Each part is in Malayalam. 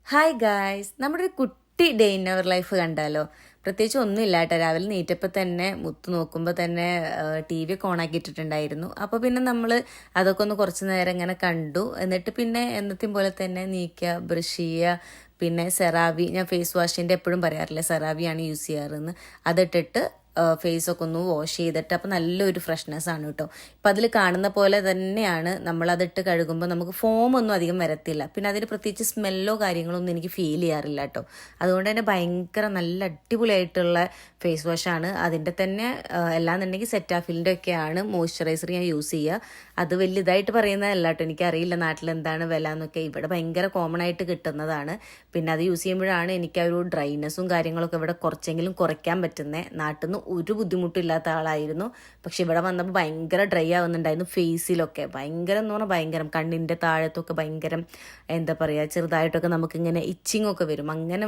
ഹായ് ഗായ്സ്, നമ്മുടെ ഒരു കുട്ടി ഡേ ഇൻ അവർ ലൈഫ് കണ്ടാലോ. പ്രത്യേകിച്ച് ഒന്നുമില്ല കേട്ടോ. രാവിലെ നീറ്റപ്പോൾ തന്നെ മുത്ത് നോക്കുമ്പോൾ തന്നെ ടി വി ഒക്കെ ഓണാക്കിയിട്ടിട്ടുണ്ടായിരുന്നു. അപ്പോൾ പിന്നെ നമ്മൾ അതൊക്കെ ഒന്ന് കുറച്ച് നേരം ഇങ്ങനെ കണ്ടു. എന്നിട്ട് പിന്നെ എന്നത്തെയും പോലെ തന്നെ നീക്കുക, ബ്രഷ് ചെയ്യുക, പിന്നെ സെറാവി, ഞാൻ ഫേസ് വാഷിൻ്റെ എപ്പോഴും പറയാറില്ല സെറാവിയാണ് യൂസ് ചെയ്യാറെന്ന്, അതിട്ടിട്ട് ഫേസൊക്കെ ഒന്ന് വാഷ് ചെയ്തിട്ട് അപ്പോൾ നല്ലൊരു ഫ്രഷ്നെസ് ആണ് കേട്ടോ. ഇപ്പം അതിൽ കാണുന്ന പോലെ തന്നെയാണ് നമ്മളതിട്ട് കഴുകുമ്പോൾ നമുക്ക് ഫോമൊന്നും അധികം വരത്തില്ല. പിന്നെ അതിന് പ്രത്യേകിച്ച് സ്മെല്ലോ കാര്യങ്ങളോ ഒന്നും എനിക്ക് ഫീൽ ചെയ്യാറില്ല കേട്ടോ. അതുകൊണ്ട് തന്നെ ഭയങ്കര നല്ല അടിപൊളിയായിട്ടുള്ള ഫേസ് വാഷാണ്. അതിൻ്റെ തന്നെ അല്ലാന്നുണ്ടെങ്കിൽ സെറ്റാഫിലിൻ്റെ ഒക്കെയാണ് മോയ്സ്ചറൈസർ ഞാൻ യൂസ് ചെയ്യുക. അത് വലിയ ഇതായിട്ട് പറയുന്നതല്ല കേട്ടോ, എനിക്കറിയില്ല നാട്ടിൽ എന്താണ് വില എന്നൊക്കെ. ഇവിടെ ഭയങ്കര കോമൺ ആയിട്ട് കിട്ടുന്നതാണ്. പിന്നെ അത് യൂസ് ചെയ്യുമ്പോഴാണ് എനിക്ക് ആ ഒരു ഡ്രൈനെസ്സും കാര്യങ്ങളൊക്കെ ഇവിടെ കുറച്ചെങ്കിലും കുറയ്ക്കാൻ പറ്റുന്നത്. നാട്ടിൽ നിന്ന് ഒരു ബുദ്ധിമുട്ടും ഇല്ലാത്ത ആളായിരുന്നു. പക്ഷെ ഇവിടെ വന്നപ്പോൾ ഭയങ്കര ഡ്രൈ ആവുന്നുണ്ടായിരുന്നു ഫേസിലൊക്കെ. ഭയങ്കരം എന്ന് പറഞ്ഞാൽ ഭയങ്കരം, കണ്ണിൻ്റെ താഴത്തൊക്കെ ഭയങ്കരം എന്താ പറയുക, ചെറുതായിട്ടൊക്കെ നമുക്കിങ്ങനെ ഇച്ചിങ് ഒക്കെ വരും. അങ്ങനെ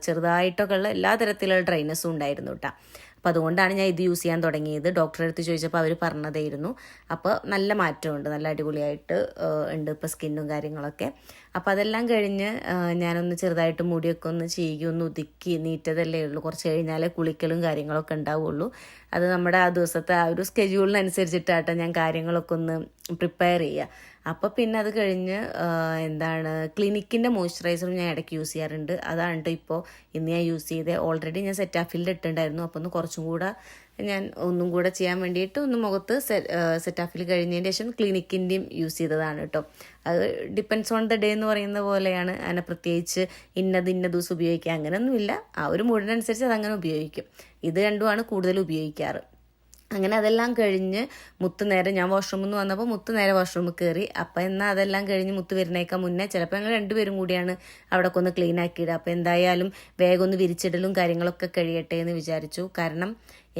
ചെറുതായിട്ടൊക്കെ ഉള്ള എല്ലാ തരത്തിലുള്ള ഡ്രൈനെസ്സും ഉണ്ടായിരുന്നു കേട്ടോ. അപ്പോൾ അതുകൊണ്ടാണ് ഞാൻ ഇത് യൂസ് ചെയ്യാൻ തുടങ്ങിയത്. ഡോക്ടറെ അടുത്ത് ചോദിച്ചപ്പോൾ അവർ പറഞ്ഞതായിരുന്നു. അപ്പോൾ നല്ല മാറ്റമുണ്ട്, നല്ല അടിപൊളിയായിട്ട് ഉണ്ട് ഇപ്പോൾ സ്കിന്നും കാര്യങ്ങളൊക്കെ. അപ്പോൾ അതെല്ലാം കഴിഞ്ഞ് ഞാനൊന്ന് ചെറുതായിട്ട് മുടിയൊക്കെ ഒന്ന് ചീകി ഒന്ന് ഒതുക്കി നീറ്റതല്ലേ ഉള്ളൂ. കുറച്ച് കഴിഞ്ഞാലേ കുളിക്കലും കാര്യങ്ങളൊക്കെ ഉണ്ടാവുള്ളൂ. അത് നമ്മുടെ ആ ദിവസത്തെ ആ ഒരു സ്കെഡ്യൂളിനനുസരിച്ചിട്ടാട്ടോ ഞാൻ കാര്യങ്ങളൊക്കെ ഒന്ന് പ്രിപ്പയർ ചെയ്യുക. അപ്പോൾ പിന്നെ അത് കഴിഞ്ഞ് ക്ലിനിക്കിൻ്റെ മോയ്സ്ചറൈസറും ഞാൻ ഇടയ്ക്ക് യൂസ് ചെയ്യാറുണ്ട്. അതാണ് കേട്ടോ ഇപ്പോൾ ഇന്ന് ഞാൻ യൂസ് ചെയ്തത്. ഓൾറെഡി ഞാൻ സെറ്റാഫിലിൻ്റെ ഇട്ടുണ്ടായിരുന്നു. അപ്പോൾ ഒന്ന് കുറച്ചും കൂടെ ഞാൻ ഒന്നും കൂടെ ചെയ്യാൻ വേണ്ടിയിട്ട് ഒന്ന് മുഖത്ത് സെറ്റാഫിൽ കഴിഞ്ഞതിന് ശേഷം ക്ലിനിക്കിൻ്റെയും യൂസ് ചെയ്തതാണ് കേട്ടോ. അത് ഡിപ്പെൻഡ്സ് ഓൺ ദ ഡേ എന്ന് പറയുന്ന പോലെയാണ്. അതിനെ പ്രത്യേകിച്ച് ഇന്ന ദിവസം ഉപയോഗിക്കുക അങ്ങനെയൊന്നുമില്ല. ആ ഒരു മൂഡിനനുസരിച്ച് അതങ്ങനെ ഉപയോഗിക്കും. ഇത് രണ്ടുമാണ് കൂടുതൽ ഉപയോഗിക്കാറ്. അങ്ങനെ അതെല്ലാം കഴിഞ്ഞ് മുത്ത് നേരെ, ഞാൻ വാഷ്റൂമിൽ നിന്ന് വന്നപ്പോൾ മുത്ത് നേരെ വാഷ്റൂമിൽ കയറി. അപ്പം എന്നാൽ അതെല്ലാം കഴിഞ്ഞ് മുത്ത് വരുന്നേക്കാൻ മുന്നേ ചിലപ്പോൾ ഞങ്ങൾ രണ്ടുപേരും കൂടിയാണ് അവിടെ ഒന്ന് ക്ലീൻ ആക്കിയിടുക. അപ്പോൾ എന്തായാലും വേഗം ഒന്ന് വിരിച്ചിടലും കാര്യങ്ങളൊക്കെ കഴിയട്ടെ എന്ന് വിചാരിച്ചു. കാരണം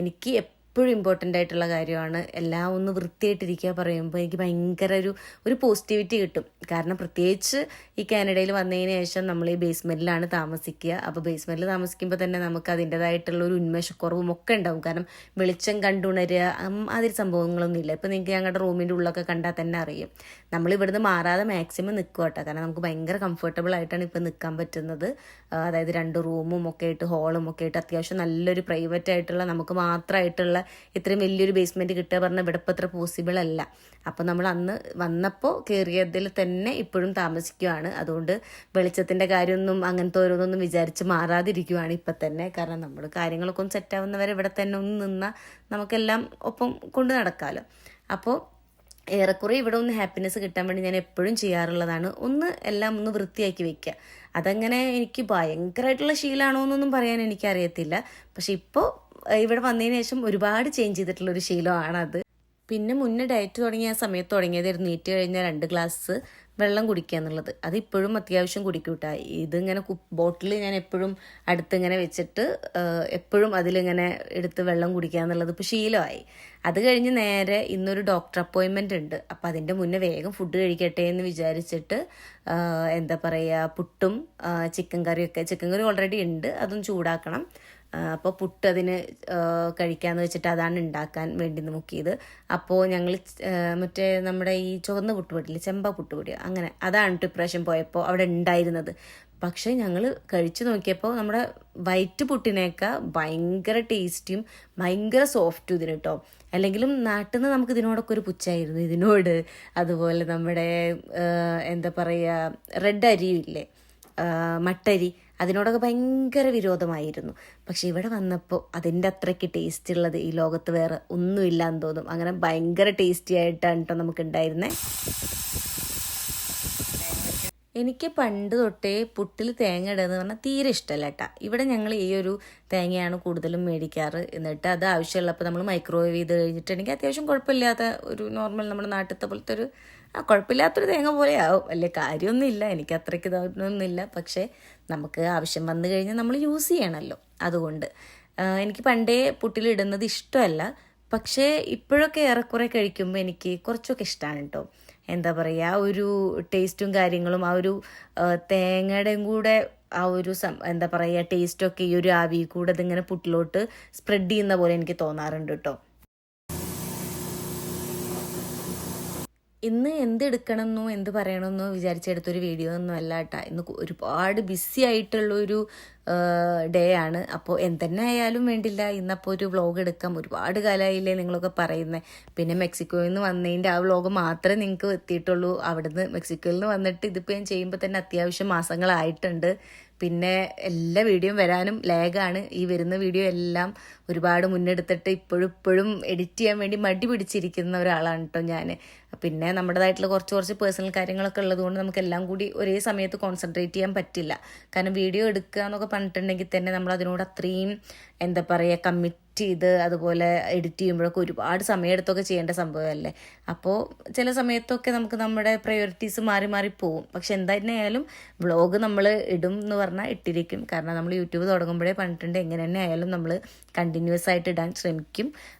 എനിക്ക് എപ്പോഴും ഇമ്പോർട്ടൻ്റ് ആയിട്ടുള്ള കാര്യമാണ് എല്ലാം ഒന്ന് വൃത്തിയായിട്ടിരിക്കുക പറയുമ്പോൾ എനിക്ക് ഭയങ്കര ഒരു പോസിറ്റിവിറ്റി കിട്ടും. കാരണം പ്രത്യേകിച്ച് ഈ കാനഡയിൽ വന്നതിന് ശേഷം നമ്മൾ ഈ ബേസ്മെൻറ്റിലാണ് താമസിക്കുക. അപ്പോൾ ബേസ്മെൻറ്റിൽ താമസിക്കുമ്പോൾ തന്നെ നമുക്ക് അതിൻ്റെതായിട്ടുള്ള ഒരു ഉന്മേഷക്കുറവും ഒക്കെ ഉണ്ടാവും. കാരണം വെളിച്ചം കണ്ടുണരുക അതിൽ സംഭവങ്ങളൊന്നും ഇല്ല. ഇപ്പോൾ നിങ്ങൾക്ക് ഞങ്ങളുടെ റൂമിൻ്റെ ഉള്ളൊക്കെ കണ്ടാൽ തന്നെ അറിയും. നമ്മൾ ഇവിടുന്ന് മാറാതെ മാക്സിമം നിൽക്കുക കേട്ടോ. കാരണം നമുക്ക് ഭയങ്കര കംഫർട്ടബിൾ ആയിട്ടാണ് ഇപ്പോൾ നിൽക്കാൻ പറ്റുന്നത്. അതായത് 2 റൂമും ഒക്കെ ആയിട്ട് ഹോളും ഒക്കെ ആയിട്ട് അത്യാവശ്യം നല്ലൊരു പ്രൈവറ്റ് ആയിട്ടുള്ള നമുക്ക് മാത്രമായിട്ടുള്ള ഇത്രയും വലിയൊരു ബേസ്മെൻറ്റ് കിട്ടുക പറഞ്ഞാൽ ഇവിടെ ഇപ്പോൾ അത്ര പോസിബിൾ അല്ല. അപ്പോൾ നമ്മൾ അന്ന് വന്നപ്പോൾ കയറിയതിൽ തന്നെ ഇപ്പോഴും താമസിക്കുകയാണ്. അതുകൊണ്ട് വെളിച്ചത്തിൻ്റെ കാര്യമൊന്നും അങ്ങനത്തെ ഓരോന്നൊന്നും വിചാരിച്ച് മാറാതിരിക്കുകയാണ് ഇപ്പം തന്നെ. കാരണം നമ്മൾ കാര്യങ്ങളൊക്കെ ഒന്ന് സെറ്റാവുന്നവരെ ഇവിടെ തന്നെ ഒന്ന് നിന്നാൽ നമുക്കെല്ലാം ഒപ്പം കൊണ്ട് നടക്കാമല്ലോ. അപ്പോൾ ഏറെക്കുറെ ഇവിടെ ഒന്ന് ഹാപ്പിനെസ് കിട്ടാൻ വേണ്ടി ഞാൻ എപ്പോഴും ചെയ്യാറുള്ളതാണ്, എല്ലാം ഒന്ന് വൃത്തിയാക്കി വെക്കുക. അതങ്ങനെ എനിക്ക് ഭയങ്കരമായിട്ടുള്ള ശീലമാണോ എന്നൊന്നും പറയാൻ എനിക്കറിയത്തില്ല. പക്ഷെ ഇപ്പോൾ ഇവിടെ വന്നതിന് ശേഷം ഒരുപാട് ചേഞ്ച് ചെയ്തിട്ടുള്ളൊരു ശീലമാണത്. പിന്നെ മുന്നേ ഡയറ്റ് തുടങ്ങിയ ആ സമയത്ത് തുടങ്ങിയതായിരുന്നു നീറ്റ് കഴിഞ്ഞാൽ 2 ഗ്ലാസ് വെള്ളം കുടിക്കുക എന്നുള്ളത്. അതിപ്പോഴും അത്യാവശ്യം കുടിക്കൂട്ടാ. ഇതിങ്ങനെ ബോട്ടിൽ ഞാൻ എപ്പോഴും അടുത്തിങ്ങനെ വെച്ചിട്ട് എപ്പോഴും അതിലിങ്ങനെ എടുത്ത് വെള്ളം കുടിക്കുക എന്നുള്ളത് ഇപ്പോൾ ശീലമായി. അത് കഴിഞ്ഞ് നേരെ ഇന്നൊരു ഡോക്ടർ അപ്പോയിൻമെൻ്റ് ഉണ്ട്. അപ്പോൾ അതിൻ്റെ മുന്നേ വേഗം ഫുഡ് കഴിക്കട്ടെ എന്ന് വിചാരിച്ചിട്ട് പുട്ടും ചിക്കൻ കറി ഓൾറെഡി ഉണ്ട്, അതും ചൂടാക്കണം. അപ്പോൾ പുട്ട് അതിന് കഴിക്കാമെന്ന് വെച്ചിട്ട് അതാണ് ഉണ്ടാക്കാൻ വേണ്ടി നോക്കിയത്. അപ്പോൾ ഞങ്ങൾ മറ്റേ നമ്മുടെ ഈ ചുവന്ന പുട്ടുപൊടിയില്ലേ, ചെമ്പ പുട്ടുപൊടി, അങ്ങനെ അതാണ് ഇപ്രാവശ്യം പോയപ്പോൾ അവിടെ ഉണ്ടായിരുന്നത്. പക്ഷേ ഞങ്ങൾ കഴിച്ചു നോക്കിയപ്പോൾ നമ്മുടെ വൈറ്റ് പുട്ടിനേക്കാൾ ഭയങ്കര ടേസ്റ്റിയും ഭയങ്കര സോഫ്റ്റും ഇതിന് കേട്ടോ. അല്ലെങ്കിലും നാട്ടിൽ നിന്ന് നമുക്ക് ഇതിനോടൊക്കെ ഒരു പുച്ഛായിരുന്നു ഇതിനോട്. അതുപോലെ നമ്മുടെ റെഡ് അരിയില്ലേ, മട്ടരി, അതിനോടൊക്കെ ഭയങ്കര വിരോധമായിരുന്നു. പക്ഷെ ഇവിടെ വന്നപ്പോൾ അതിൻ്റെ അത്രയ്ക്ക് ടേസ്റ്റ് ഉള്ളത് ഈ ലോകത്ത് വേറെ ഒന്നുമില്ലാന്ന് തോന്നും. അങ്ങനെ ഭയങ്കര ടേസ്റ്റി ആയിട്ടാണ് കേട്ടോ നമുക്കുണ്ടായിരുന്നത്. എനിക്ക് പണ്ട് തൊട്ടേ പുട്ടിൽ തേങ്ങ ഇടുകയെന്ന് പറഞ്ഞാൽ തീരെ ഇഷ്ടമല്ല കേട്ടോ. ഇവിടെ ഞങ്ങൾ ഈ ഒരു തേങ്ങയാണ് കൂടുതലും മേടിക്കാറ്. എന്നിട്ട് അത് ആവശ്യമുള്ളപ്പോൾ നമ്മൾ മൈക്രോവേവ് ചെയ്ത് കഴിഞ്ഞിട്ടുണ്ടെങ്കിൽ അത്യാവശ്യം കുഴപ്പമില്ലാത്ത ഒരു നോർമൽ നമ്മുടെ നാട്ടിലത്തെ പോലത്തെ ഒരു കുഴപ്പമില്ലാത്തൊരു തേങ്ങ പോലെ ആവും. വലിയ കാര്യമൊന്നുമില്ല, എനിക്ക് അത്രയ്ക്ക് ഇതൊന്നുമില്ല. പക്ഷേ നമുക്ക് ആവശ്യം വന്നു കഴിഞ്ഞാൽ നമ്മൾ യൂസ് ചെയ്യണമല്ലോ. അതുകൊണ്ട് എനിക്ക് പണ്ടേ പുട്ടിലിടുന്നത് ഇഷ്ടമല്ല. പക്ഷേ ഇപ്പോഴൊക്കെ ഏറെക്കുറെ കഴിക്കുമ്പോൾ എനിക്ക് കുറച്ചൊക്കെ ഇഷ്ടമാണ് കേട്ടോ. ഒരു ടേസ്റ്റും കാര്യങ്ങളും ആ ഒരു തേങ്ങയുടെയും കൂടെ ആ ഒരു ടേസ്റ്റൊക്കെ ഈ ഒരു ആവി കൂടെ ഇതിങ്ങനെ പുട്ടിലോട്ട് സ്പ്രെഡ് ചെയ്യുന്ന പോലെ എനിക്ക് തോന്നാറുണ്ട് കേട്ടോ. ഇന്ന് എന്തെടുക്കണമെന്നോ എന്ത് പറയണമെന്നോ വിചാരിച്ചെടുത്തൊരു വീഡിയോ ഒന്നും അല്ല കേട്ടോ. ഇന്ന് ഒരുപാട് ബിസി ആയിട്ടുള്ളൊരു ഡേ ആണ്. അപ്പോൾ എന്തെന്നെ ആയാലും വേണ്ടില്ല, ഇന്നപ്പോൾ ഒരു വ്ളോഗ് എടുക്കാം. ഒരുപാട് കാലമായില്ലേ നിങ്ങളൊക്കെ പറയുന്നത്. പിന്നെ മെക്സിക്കോയിൽ നിന്ന് വന്നതിൻ്റെ ആ വ്ളോഗ് മാത്രമേ നിങ്ങൾക്ക് എത്തിയിട്ടുള്ളൂ. അവിടുന്ന് മെക്സിക്കോയിൽ നിന്ന് വന്നിട്ട് ഇതിപ്പോൾ ഞാൻ ചെയ്യുമ്പോൾ തന്നെ അത്യാവശ്യം മാസങ്ങളായിട്ടുണ്ട്. പിന്നെ എല്ലാ വീഡിയോയും വരാനും ലാഗാണ്. ഈ വരുന്ന വീഡിയോ എല്ലാം ഒരുപാട് മുന്നെടുത്തിട്ട് ഇപ്പോഴും എഡിറ്റ് ചെയ്യാൻ വേണ്ടി മടി പിടിച്ചിരിക്കുന്ന ഒരാളാണ് കേട്ടോ ഞാൻ. പിന്നെ നമ്മുടേതായിട്ടുള്ള കുറച്ച് പേഴ്സണൽ കാര്യങ്ങളൊക്കെ ഉള്ളതുകൊണ്ട് നമുക്ക് എല്ലാം കൂടി ഒരേ സമയത്ത് കോൺസെൻട്രേറ്റ് ചെയ്യാൻ പറ്റില്ല. കാരണം വീഡിയോ എടുക്കുക എന്നൊക്കെ പറഞ്ഞിട്ടുണ്ടെങ്കിൽ തന്നെ നമ്മൾ അതിനോട് അത്രയും എന്താ പറയുക കമ്മിറ്റ് ചെയ്ത് അതുപോലെ എഡിറ്റ് ചെയ്യുമ്പോഴൊക്കെ ഒരുപാട് സമയമെടുത്തൊക്കെ ചെയ്യേണ്ട സംഭവമല്ലേ. അപ്പോൾ ചില സമയത്തൊക്കെ നമുക്ക് നമ്മുടെ പ്രയോറിറ്റീസ് മാറി പോവും. പക്ഷെ എന്തായാലും വ്ളോഗ് നമ്മൾ ഇടും എന്ന് പറഞ്ഞാൽ ഇട്ടിരിക്കും. കാരണം നമ്മൾ യൂട്യൂബ് തുടങ്ങുമ്പോഴേ പറഞ്ഞിട്ടുണ്ട് എങ്ങനെ തന്നെ ആയാലും നമ്മൾ കണ്ടിന്യൂസ് ആയിട്ട് ഇടാൻ ശ്രമിക്കും.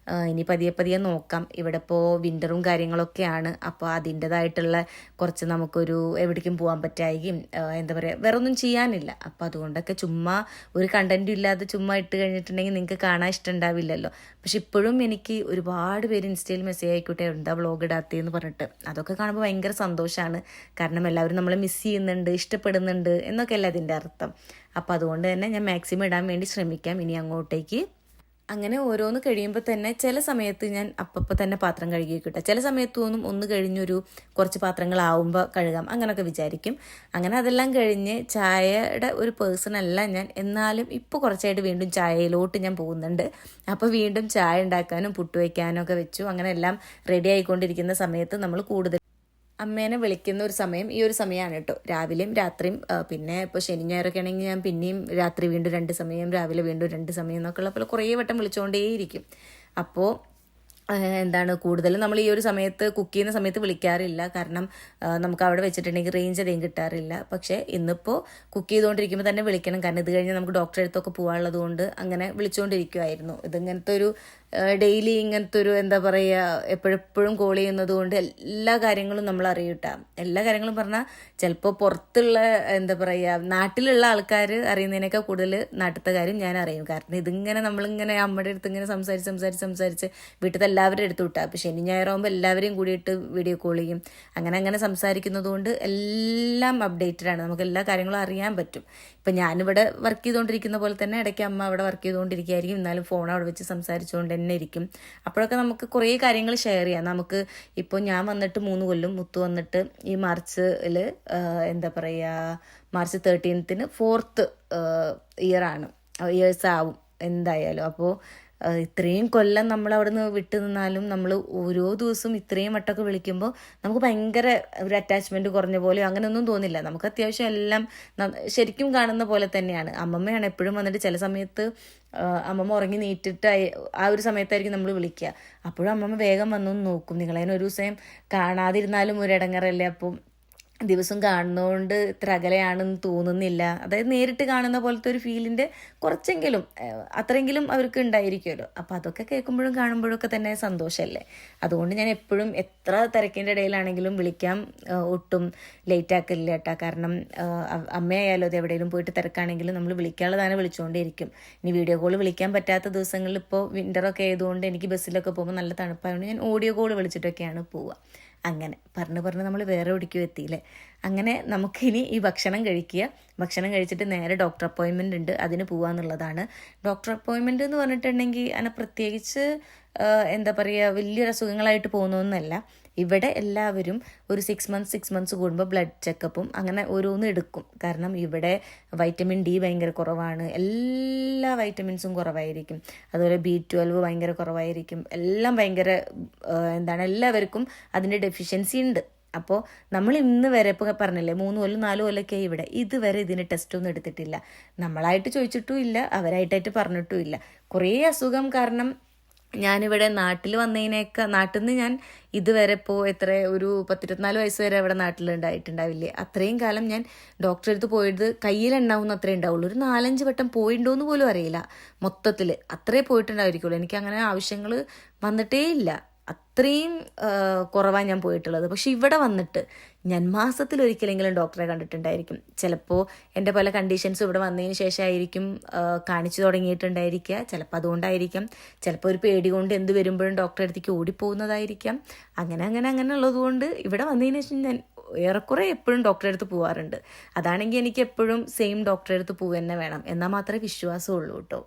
ഇനി പതിയെ നോക്കാം. ഇവിടെ ഇപ്പോൾ വിൻ്ററും കാര്യങ്ങളൊക്കെയാണ്. അപ്പോൾ അതിൻ്റെതായിട്ടുള്ള കുറച്ച് നമുക്കൊരു എവിടേക്കും പോകാൻ പറ്റായിരിക്കും, എന്താ പറയുക വേറെ ഒന്നും ചെയ്യാനില്ല. അപ്പോൾ അതുകൊണ്ടൊക്കെ ചുമ്മാ ഒരു കണ്ടൻറ്റും ഇല്ലാതെ ചുമ്മാ ഇട്ട് കഴിഞ്ഞിട്ടുണ്ടെങ്കിൽ നിങ്ങൾക്ക് കാണാൻ ഇഷ്ടമുണ്ടാവില്ലല്ലോ. പക്ഷെ ഇപ്പോഴും എനിക്ക് ഒരുപാട് പേര് ഇൻസ്റ്റയിൽ മെസ്സേജ് ആയിക്കോട്ടെ എന്താ വ്ളോഗ് ഇടാത്തതെന്ന് പറഞ്ഞിട്ട്. അതൊക്കെ കാണുമ്പോൾ ഭയങ്കര സന്തോഷമാണ്. കാരണം എല്ലാവരും നമ്മളെ മിസ് ചെയ്യുന്നുണ്ട്, ഇഷ്ടപ്പെടുന്നുണ്ട് എന്നൊക്കെയല്ല അതിൻ്റെ അർത്ഥം. അപ്പോൾ അതുകൊണ്ട് തന്നെ ഞാൻ മാക്സിമം ഇടാൻ വേണ്ടി ശ്രമിക്കാം ഇനി അങ്ങോട്ടേക്ക്. അങ്ങനെ ഓരോന്ന് കഴിയുമ്പോൾ തന്നെ ചില സമയത്ത് ഞാൻ അപ്പം തന്നെ പാത്രം കഴുകി കിട്ടുക. ചില സമയത്ത് തോന്നും ഒന്ന് കഴിഞ്ഞൊരു കുറച്ച് പാത്രങ്ങളാവുമ്പോൾ കഴുകാം അങ്ങനെയൊക്കെ വിചാരിക്കും. അങ്ങനെ അതെല്ലാം കഴിഞ്ഞ് ചായയുടെ ഒരു പേഴ്സണല്ല ഞാൻ. എന്നാലും ഇപ്പോൾ കുറച്ചായിട്ട് വീണ്ടും ചായയിലോട്ട് ഞാൻ പോകുന്നുണ്ട്. അപ്പോൾ വീണ്ടും ചായ ഉണ്ടാക്കാനും പുട്ട് വയ്ക്കാനും ഒക്കെ വെച്ചു. അങ്ങനെ എല്ലാം റെഡി ആയിക്കൊണ്ടിരിക്കുന്ന സമയത്ത് നമ്മൾ കൂടുതൽ അമ്മേനെ വിളിക്കുന്ന ഒരു സമയം ഈ ഒരു സമയമാണ് കേട്ടോ. രാവിലെയും രാത്രിയും. പിന്നെ ഇപ്പോൾ ശനി ഞായറൊക്കെ ആണെങ്കിൽ ഞാൻ പിന്നെയും രാത്രി വീണ്ടും 2 സമയം, രാവിലെ വീണ്ടും 2 സമയം എന്നൊക്കെ ഉള്ളപ്പോൾ കുറേ വട്ടം വിളിച്ചുകൊണ്ടേയിരിക്കും. അപ്പോൾ എന്താണ് കൂടുതലും നമ്മൾ ഈ ഒരു സമയത്ത് കുക്ക് ചെയ്യുന്ന സമയത്ത് വിളിക്കാറില്ല. കാരണം നമുക്ക് അവിടെ വെച്ചിട്ടുണ്ടെങ്കിൽ റേഞ്ച് അധികം കിട്ടാറില്ല. പക്ഷേ ഇന്നിപ്പോൾ കുക്ക് ചെയ്തുകൊണ്ടിരിക്കുമ്പോൾ തന്നെ വിളിക്കണം. കാരണം ഇത് കഴിഞ്ഞ് നമുക്ക് ഡോക്ടറെ അടുത്തൊക്കെ പോകാനുള്ളത് കൊണ്ട് അങ്ങനെ വിളിച്ചുകൊണ്ടിരിക്കുമായിരുന്നു. ഇതിങ്ങനത്തെ ഒരു ഡെയിലി ഇങ്ങനത്തെ ഒരു എന്താ പറയുക എപ്പോഴെപ്പോഴും കോൾ ചെയ്യുന്നത് കൊണ്ട് എല്ലാ കാര്യങ്ങളും നമ്മൾ അറിയൂട്ടാ. എല്ലാ കാര്യങ്ങളും പറഞ്ഞാൽ ചിലപ്പോൾ പുറത്തുള്ള എന്താ പറയുക നാട്ടിലുള്ള ആൾക്കാർ അറിയുന്നതിനേക്കാൾ കൂടുതൽ നാട്ടിലത്തെ കാര്യം ഞാൻ അറിയും. കാരണം ഇതിങ്ങനെ നമ്മളിങ്ങനെ അമ്മയുടെ അടുത്ത് ഇങ്ങനെ സംസാരിച്ച് വീട്ടിലത്തെ എല്ലാവരും എടുത്തു വിട്ടാൽ. അപ്പോൾ ശനി ഞായറാകുമ്പോൾ എല്ലാവരെയും കൂടിയിട്ട് വീഡിയോ കോൾ ചെയ്യും. അങ്ങനെ സംസാരിക്കുന്നത് കൊണ്ട് എല്ലാം അപ്ഡേറ്റഡ് ആണ്. നമുക്ക് എല്ലാ കാര്യങ്ങളും അറിയാൻ പറ്റും. ഇപ്പം ഞാനിവിടെ വർക്ക് ചെയ്തുകൊണ്ടിരിക്കുന്ന പോലെ തന്നെ ഇടയ്ക്ക് അമ്മ അവിടെ വർക്ക് ചെയ്തുകൊണ്ടിരിക്കുകയായിരിക്കും. എന്നാലും ഫോൺ അവിടെ വെച്ച് സംസാരിച്ചുകൊണ്ട് തന്നെ ഇരിക്കും. അപ്പോഴൊക്കെ നമുക്ക് കുറേ കാര്യങ്ങൾ ഷെയർ ചെയ്യാം. നമുക്ക് ഇപ്പോൾ ഞാൻ വന്നിട്ട് 3 കൊല്ലം, മുത്തു വന്നിട്ട് ഈ മാർച്ചിൽ എന്താ പറയുക മാർച്ച് 13 4th ഇയേഴ്സ് ആവും എന്തായാലും. അപ്പോൾ ഇത്രയും കൊല്ലം നമ്മൾ അവിടെ നിന്ന് വിട്ടു നിന്നാലും നമ്മൾ ഓരോ ദിവസവും ഇത്രയും വട്ടമൊക്കെ വിളിക്കുമ്പോൾ നമുക്ക് ഭയങ്കര ഒരു അറ്റാച്ച്മെൻറ്റ് കുറഞ്ഞ പോലെയോ അങ്ങനെയൊന്നും തോന്നില്ല. നമുക്ക് അത്യാവശ്യം എല്ലാം ശരിക്കും കാണുന്ന പോലെ തന്നെയാണ്. അമ്മമ്മയാണ് എപ്പോഴും വന്നിട്ട് ചില സമയത്ത് അമ്മമ്മ ഉറങ്ങി നീറ്റിട്ട് ആ ഒരു സമയത്തായിരിക്കും നമ്മൾ വിളിക്കുക. അപ്പോഴും അമ്മമ്മ വേഗം വന്നൊന്ന് നോക്കും. നിങ്ങളതിന് ഒരു ദിവസം കാണാതിരുന്നാലും ഒരു ഇടങ്ങറല്ലേ. അപ്പം ദിവസം കാണുന്നതുകൊണ്ട് ഇത്ര അകലെയാണെന്ന് തോന്നുന്നില്ല. അതായത് നേരിട്ട് കാണുന്ന പോലത്തെ ഒരു ഫീലിൻ്റെ കുറച്ചെങ്കിലും അത്രയെങ്കിലും അവർക്ക് ഉണ്ടായിരിക്കുമല്ലോ. അപ്പോൾ അതൊക്കെ കേൾക്കുമ്പോഴും കാണുമ്പോഴൊക്കെ തന്നെ സന്തോഷമല്ലേ. അതുകൊണ്ട് ഞാൻ എപ്പോഴും എത്ര തിരക്കിൻ്റെ ഇടയിലാണെങ്കിലും വിളിക്കാൻ ഒട്ടും ലേറ്റ് ആക്കില്ല കേട്ടോ. കാരണം അമ്മയായാലും അത് എവിടെയെങ്കിലും പോയിട്ട് തിരക്കാണെങ്കിലും നമ്മൾ വിളിക്കാനുള്ളതാണ് വിളിച്ചുകൊണ്ടേയിരിക്കും. ഇനി വീഡിയോ കോൾ വിളിക്കാൻ പറ്റാത്ത ദിവസങ്ങളിൽ ഇപ്പോൾ വിൻ്ററൊക്കെ ആയതുകൊണ്ട് എനിക്ക് ബസ്സിലൊക്കെ പോകുമ്പോൾ നല്ല തണുപ്പായതുകൊണ്ട് ഞാൻ ഓഡിയോ കോൾ വിളിച്ചിട്ടൊക്കെയാണ് പോവുക. അങ്ങനെ പറഞ്ഞ് നമ്മൾ വേറെ എവിടേക്കും എത്തിയില്ലേ. അങ്ങനെ നമുക്കിനി ഈ ഭക്ഷണം കഴിച്ചിട്ട് നേരെ ഡോക്ടർ അപ്പോയിൻമെൻ്റ് ഉണ്ട്, അതിന് പോകാമെന്നുള്ളതാണ്. ഡോക്ടർ അപ്പോയിൻമെൻ്റ് എന്ന് പറഞ്ഞിട്ടുണ്ടെങ്കിൽ അങ്ങനെ പ്രത്യേകിച്ച് എന്താ പറയുക വലിയൊരു അസുഖങ്ങളായിട്ട് പോകുന്നതൊന്നുമല്ല. ഇവിടെ എല്ലാവരും ഒരു 6 months കൂടുമ്പോൾ ബ്ലഡ് ചെക്കപ്പും അങ്ങനെ ഓരോന്നും എടുക്കും. കാരണം ഇവിടെ വൈറ്റമിൻ ഡി ഭയങ്കര കുറവാണ്. എല്ലാ വൈറ്റമിൻസും കുറവായിരിക്കും. അതുപോലെ B12 ഭയങ്കര കുറവായിരിക്കും. എല്ലാം ഭയങ്കര എല്ലാവർക്കും അതിൻ്റെ ഡെഫിഷ്യൻസി ഉണ്ട്. അപ്പോൾ നമ്മൾ ഇന്ന് വരെ ഇപ്പോൾ പറഞ്ഞില്ലേ 3 കൊല്ലം 4 കൊല്ലമൊക്കെ ഇവിടെ ഇതുവരെ ഇതിന് ടെസ്റ്റൊന്നും എടുത്തിട്ടില്ല. നമ്മളായിട്ട് ചോദിച്ചിട്ടും ഇല്ല, അവരായിട്ടായിട്ട് പറഞ്ഞിട്ടും ഇല്ല. കുറേ അസുഖം കാരണം ഞാനിവിടെ നാട്ടിൽ നാട്ടിൽ നിന്ന് ഞാൻ ഇതുവരെ ഇപ്പോൾ ഒരു 10-24 വയസ്സ് വരെ അവിടെ നാട്ടിലുണ്ടായിട്ടുണ്ടാവില്ലേ. അത്രയും കാലം ഞാൻ ഡോക്ടറെ അടുത്ത് പോയത് കയ്യിലുണ്ടാവുന്ന അത്രേ ഉണ്ടാവുള്ളൂ. ഒരു 4-5 വട്ടം പോയിട്ടുണ്ടോ എന്ന് പോലും അറിയില്ല. മൊത്തത്തിൽ അത്രേ പോയിട്ടുണ്ടായിരിക്കുള്ളൂ. എനിക്കങ്ങനെ ആവശ്യങ്ങൾ വന്നിട്ടേ ഇല്ല. അത്രയും കുറവാണ് ഞാൻ പോയിട്ടുള്ളത്. പക്ഷെ ഇവിടെ വന്നിട്ട് ഞാൻ മാസത്തിലൊരിക്കലെങ്കിലും ഡോക്ടറെ കണ്ടിട്ടുണ്ടായിരിക്കും. ചിലപ്പോൾ എൻ്റെ പല കണ്ടീഷൻസും ഇവിടെ വന്നതിന് ശേഷമായിരിക്കും കാണിച്ചു തുടങ്ങിയിട്ടുണ്ടായിരിക്കുക. ചിലപ്പോൾ അതുകൊണ്ടായിരിക്കാം, ചിലപ്പോൾ ഒരു പേടി കൊണ്ട് എന്ത് വരുമ്പോഴും ഡോക്ടറെ അടുത്തേക്ക് ഓടിപ്പോകുന്നതായിരിക്കാം. അങ്ങനെ ഉള്ളതുകൊണ്ട് ഇവിടെ വന്നതിന് ശേഷം ഞാൻ ഏറെക്കുറെ എപ്പോഴും ഡോക്ടറെ അടുത്ത് പോകാറുണ്ട്. അതാണെങ്കിൽ എനിക്ക് എപ്പോഴും സെയിം ഡോക്ടറെ അടുത്ത് പോവുക തന്നെ വേണം, എന്നാൽ മാത്രമേ വിശ്വാസമുള്ളൂ കേട്ടോ.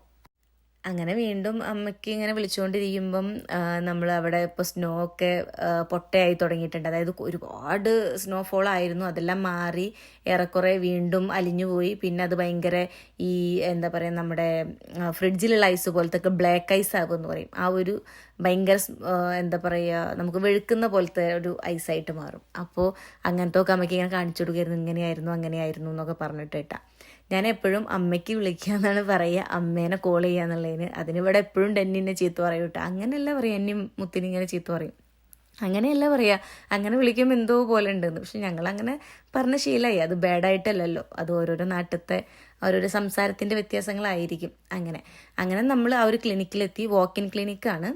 അങ്ങനെ വീണ്ടും അമ്മയ്ക്ക് ഇങ്ങനെ വിളിച്ചുകൊണ്ടിരിക്കുമ്പം നമ്മൾ അവിടെ ഇപ്പോൾ സ്നോ ഒക്കെ പൊട്ടയായി തുടങ്ങിയിട്ടുണ്ട്. അതായത് ഒരുപാട് സ്നോഫോൾ ആയിരുന്നു, അതെല്ലാം മാറി ഏറെക്കുറെ വീണ്ടും അലിഞ്ഞുപോയി. പിന്നെ അത് ഭയങ്കര ഈ എന്താ പറയുക, നമ്മുടെ ഫ്രിഡ്ജിലുള്ള ഐസ് പോലത്തെ ഒക്കെ ബ്ലാക്ക് ഐസ് ആകുമെന്ന് പറയും. ആ ഒരു ഭയങ്കര എന്താ പറയുക, നമുക്ക് വെളുക്കുന്ന പോലത്തെ ഒരു ഐസായിട്ട് മാറും. അപ്പോൾ അങ്ങനത്തെ ഒക്കെ അമ്മയ്ക്ക് ഇങ്ങനെ കാണിച്ചു കൊടുക്കുമായിരുന്നു, ഇങ്ങനെയായിരുന്നു അങ്ങനെയായിരുന്നു എന്നൊക്കെ പറഞ്ഞിട്ട് കേട്ടാ. ഞാൻ എപ്പോഴും അമ്മയ്ക്ക് വിളിക്കുക എന്നാണ് പറയുക, അമ്മേനെ കോൾ ചെയ്യുക എന്നുള്ളതിന്. അതിനിവിടെ എപ്പോഴും ഡെന്നിനെ ചീത്ത പറയും കേട്ടോ. അങ്ങനെയല്ല പറയുക, എന്നെ മുത്തിനിങ്ങനെ ചീത്ത പറയും. അങ്ങനെയല്ല പറയുക, അങ്ങനെ വിളിക്കുമ്പോൾ എന്തോ പോലെ ഉണ്ടെന്ന്. പക്ഷെ ഞങ്ങളങ്ങനെ പറഞ്ഞ ശീലമായി. അത് ബാഡായിട്ടല്ലല്ലോ, അത് ഓരോരോ നാട്ടിലത്തെ ഓരോരോ സംസാരത്തിൻ്റെ വ്യത്യാസങ്ങളായിരിക്കും. അങ്ങനെ നമ്മൾ ആ ഒരു ക്ലിനിക്കിലെത്തി. Walk in ക്ലിനിക്കാണ്.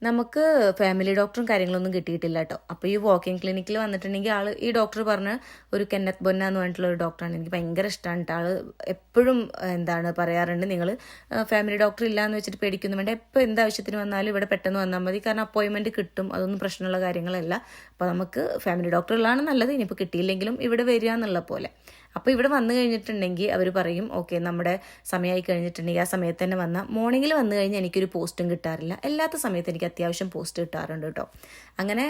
നമുക്ക് ഫാമിലി ഡോക്ടറും കാര്യങ്ങളൊന്നും കിട്ടിയിട്ടില്ല കേട്ടോ. അപ്പോൾ ഈ വാക്കിംഗ് ക്ലിനിക്കിൽ വന്നിട്ടുണ്ടെങ്കിൽ ഈ ഡോക്ടർ പറഞ്ഞ ഒരു കെന്നത്ത് ബൊന്ന എന്ന് പറഞ്ഞിട്ടുള്ള ഒരു ഡോക്ടറാണ്. എനിക്ക് ഭയങ്കര ഇഷ്ടമാണ് കേട്ടോ. എപ്പോഴും പറയാറുണ്ട്, നിങ്ങൾ ഫാമിലി ഡോക്ടർ ഇല്ലയെന്ന് വെച്ചിട്ട് പേടിക്കുന്നു വേണ്ട, എപ്പോൾ എന്താവശ്യത്തിന് വന്നാലും ഇവിടെ പെട്ടെന്ന് വന്നാൽ മതി, കാരണം അപ്പോയിൻമെൻറ്റ് കിട്ടും, അതൊന്നും പ്രശ്നമുള്ള കാര്യങ്ങളല്ല. അപ്പോൾ നമുക്ക് ഫാമിലി ഡോക്ടറുകളാണ് നല്ലത്, ഇനിയിപ്പോൾ കിട്ടിയില്ലെങ്കിലും ഇവിടെ വരിക എന്നുള്ള പോലെ. അപ്പോൾ ഇവിടെ വന്നു കഴിഞ്ഞിട്ടുണ്ടെങ്കിൽ അവർ പറയും, ഓക്കെ നമ്മുടെ സമയമായി കഴിഞ്ഞിട്ടുണ്ടെങ്കിൽ ആ സമയത്ത് തന്നെ വന്നാൽ, മോർണിംഗിൽ വന്നു കഴിഞ്ഞാൽ എനിക്കൊരു പോസ്റ്റും കിട്ടാറില്ല, അല്ലാത്ത സമയത്ത് എനിക്ക് അത്യാവശ്യം പോസ്റ്റ് കിട്ടാറുണ്ട് കേട്ടോ. അങ്ങനെ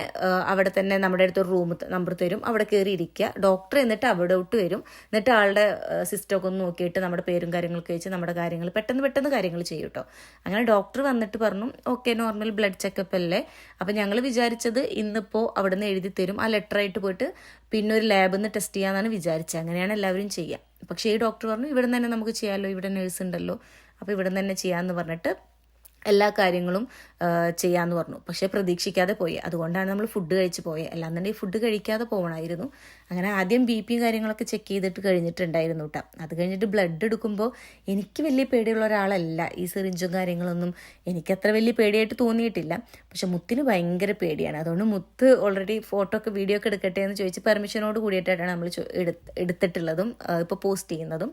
അവിടെ തന്നെ നമ്മുടെ അടുത്തൊരു റൂം നമ്പർ തരും, അവിടെ കയറി ഇരിക്കുക. ഡോക്ടർ എന്നിട്ട് അവിടോട്ട് വരും, എന്നിട്ട് ആളുടെ സിസ്റ്റമൊക്കെ ഒന്ന് നോക്കിയിട്ട് നമ്മുടെ പേരും കാര്യങ്ങളൊക്കെ വെച്ച് നമ്മുടെ കാര്യങ്ങൾ പെട്ടെന്ന് കാര്യങ്ങൾ ചെയ്യും കേട്ടോ. അങ്ങനെ ഡോക്ടർ വന്നിട്ട് പറഞ്ഞു, ഓക്കെ നോർമൽ ബ്ലഡ് ചെക്കപ്പ് അല്ലേ. അപ്പം ഞങ്ങൾ വിചാരിച്ചത് ഇന്നിപ്പോൾ അവിടെ നിന്ന് എഴുതി തരും, ആ ലെറ്ററായിട്ട് പോയിട്ട് പിന്നെ ഒരു ലാബിൽ നിന്ന് ടെസ്റ്റ് ചെയ്യാമെന്നാണ് വിചാരിച്ചത്. അങ്ങനെയാണ് എല്ലാവരും ചെയ്യുക. പക്ഷേ ഈ ഡോക്ടർ പറഞ്ഞു, ഇവിടെ നിന്ന് തന്നെ നമുക്ക് ചെയ്യാമല്ലോ, ഇവിടെ നേഴ്സ് ഉണ്ടല്ലോ, അപ്പോൾ ഇവിടെ നിന്ന് തന്നെ ചെയ്യാമെന്ന് പറഞ്ഞിട്ട് എല്ലാ കാര്യങ്ങളും ചെയ്യാമെന്ന് പറഞ്ഞു. പക്ഷേ പ്രതീക്ഷിക്കാതെ പോയി, അതുകൊണ്ടാണ് നമ്മൾ ഫുഡ് കഴിച്ച് പോയത്. അല്ലാന്നുണ്ടെങ്കിൽ ഫുഡ് കഴിക്കാതെ പോകണമായിരുന്നു. അങ്ങനെ ആദ്യം ബി പിയും കാര്യങ്ങളൊക്കെ ചെക്ക് ചെയ്തിട്ട് കഴിഞ്ഞിട്ടുണ്ടായിരുന്നു കേട്ടോ. അത് കഴിഞ്ഞിട്ട് ബ്ലഡ് എടുക്കുമ്പോൾ എനിക്ക് വലിയ പേടിയുള്ള ഒരാളല്ല, ഈ സിറിഞ്ചും കാര്യങ്ങളൊന്നും എനിക്കത്ര വലിയ പേടിയായിട്ട് തോന്നിയിട്ടില്ല. പക്ഷെ മുത്തിന് ഭയങ്കര പേടിയാണ്. അതുകൊണ്ട് മുത്ത് ഓൾറെഡി ഫോട്ടോ ഒക്കെ വീഡിയോ ഒക്കെ എടുക്കട്ടെ എന്ന് ചോദിച്ച് പെർമിഷനോട് കൂടിയിട്ടാണ് നമ്മൾ എടുത്തിട്ടുള്ളതും ഇപ്പോൾ പോസ്റ്റ് ചെയ്യുന്നതും.